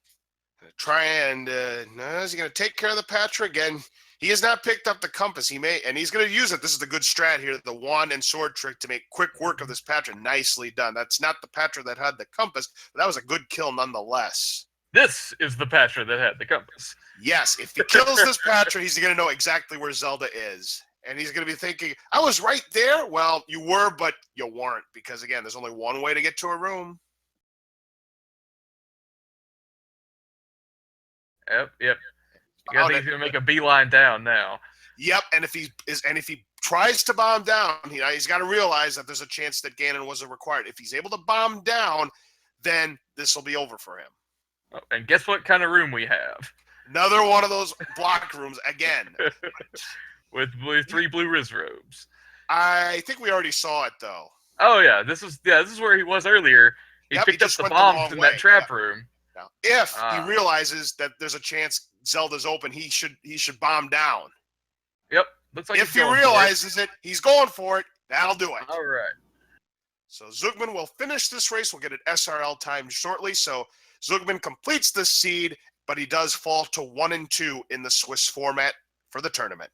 Try and no, is he going to take care of the Patra again? He has not picked up the compass. He may, and he's going to use it. This is the good strat here, the wand and sword trick to make quick work of this Patra. Nicely done. That's not the Patra that had the compass, but that was a good kill nonetheless. This is the Patra that had the compass. Yes, if he kills this Patra, he's going to know exactly where Zelda is. And he's going to be thinking, I was right there. Well, you were, but you weren't. Because, again, there's only one way to get to a room. Yep. You gotta think he's gonna make a beeline down now. Yep, and if he tries to bomb down, he's got to realize that there's a chance that Ganon wasn't required. If he's able to bomb down, then this will be over for him. Oh, and guess what kind of room we have? Another one of those block rooms again. with 3 blue Riz robes. I think we already saw it though. Oh yeah, this is where he was earlier. He picked up the bombs in that trap room. Now, if he realizes that there's a chance Zelda's open, he should bomb down. Yep. Looks like if he realizes it, he's going for it. That'll do it. All right. So Zugman will finish this race. We'll get an SRL time shortly. So Zugman completes this seed, but he does fall to 1 and 2 in the Swiss format for the tournament.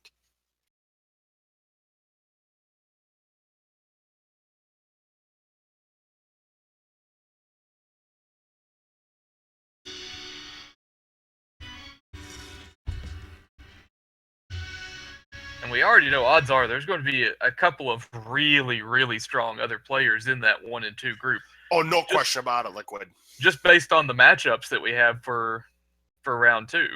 And we already know odds are there's going to be a couple of really, really strong other players in that 1 and 2 group. Oh, no question about it, Liquid. Just based on the matchups that we have for round 2.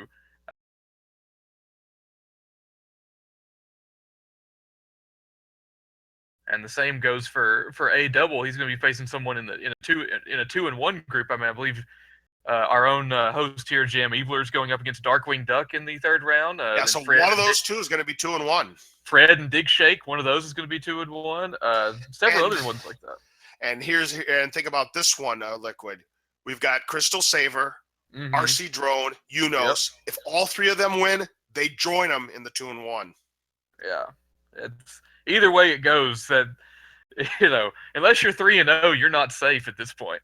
And the same goes for A double. He's going to be facing someone in a 2 and 1 group. I mean, I believe our own host here, JamEvil, is going up against Darkwing Duck in the 3rd round. Yeah, so one of those two is going to be 2 and 1. Fred and Dig Shake, one of those is going to be 2 and 1. Several other ones like that. And think about this one, Liquid. We've got Crystal Saver, RC Drone, Unos. Yep. If all 3 of them win, they join them in the 2 and 1. Yeah, it's either way it goes. That unless you're 3 and 0, you're not safe at this point.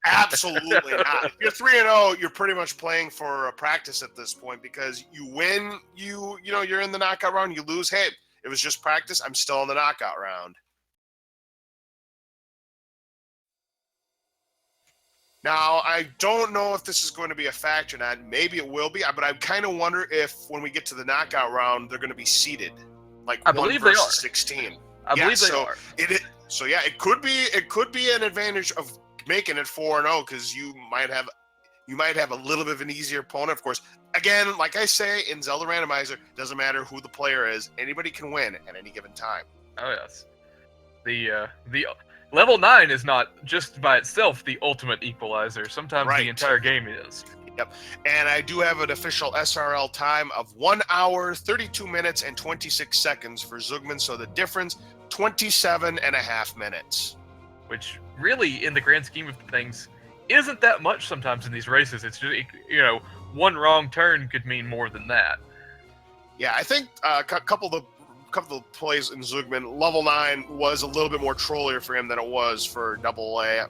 Absolutely not. If you're 3 and 0, you're pretty much playing for a practice at this point because you win, you're in the knockout round. You lose, hey, it was just practice. I'm still in the knockout round. Now, I don't know if this is going to be a factor or not. Maybe it will be, but I kind of wonder if when we get to the knockout round, they're going to be seeded, like I believe 1 they are. 16. I believe they are. So yeah, it could be an advantage of making it 4 and 0 because you might have a little bit of an easier opponent. Of course, again, like I say in Zelda Randomizer, doesn't matter who the player is, anybody can win at any given time. Oh yes, the level 9 is not just by itself the ultimate equalizer. Sometimes the entire game is. Yep. And I do have an official SRL time of 1 hour, 32 minutes, and 26 seconds for Zugman. So the difference, 27.5 minutes. Which really, in the grand scheme of things, isn't that much sometimes in these races. It's just, one wrong turn could mean more than that. Yeah, I think a couple of plays in Zugman, level 9 was a little bit more trollier for him than it was for Double A.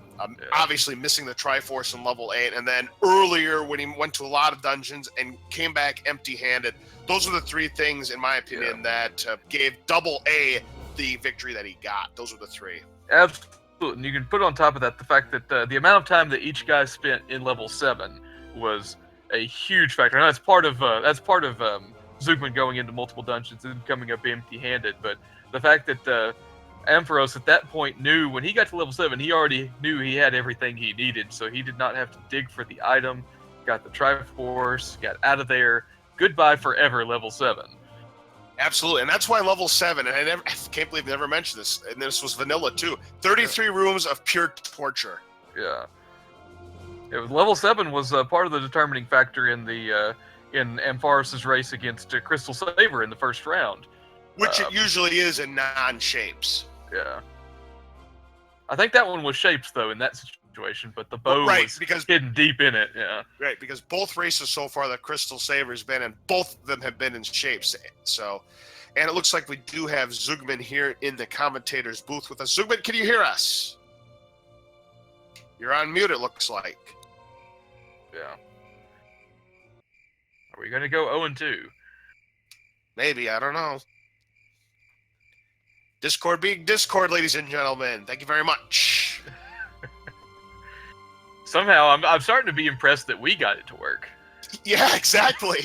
Obviously missing the Triforce in level 8, and then earlier when he went to a lot of dungeons and came back empty-handed. Those are the three things, in my opinion, that gave Double A the victory that he got. Those were the three. Absolutely. And you can put on top of that the fact that the amount of time that each guy spent in level 7 was a huge factor. Now, that's part of Zugman going into multiple dungeons and coming up empty-handed, but the fact that Ampharos at that point knew when he got to level 7, he already knew he had everything he needed, so he did not have to dig for the item, got the Triforce, got out of there. Goodbye forever, level 7. Absolutely, and that's why level 7, and I can't believe I never mentioned this, and this was vanilla too, 33 rooms of pure torture. Yeah. Level 7 was part of the determining factor in the in Ampharos' race against Crystal Saber in the first round. Which it usually is in non-shapes. Yeah. I think that one was shapes, though, in that situation, but the bow was hidden deep in it, yeah. Right, because both races so far that Crystal Saber's been in, both of them have been in shapes. So, and it looks like we do have Zugman here in the commentator's booth with us. Zugman, can you hear us? You're on mute, it looks like. Yeah. Are we going to go 0-2? Maybe, I don't know. Discord being Discord, ladies and gentlemen. Thank you very much. Somehow, I'm starting to be impressed that we got it to work. Yeah, exactly.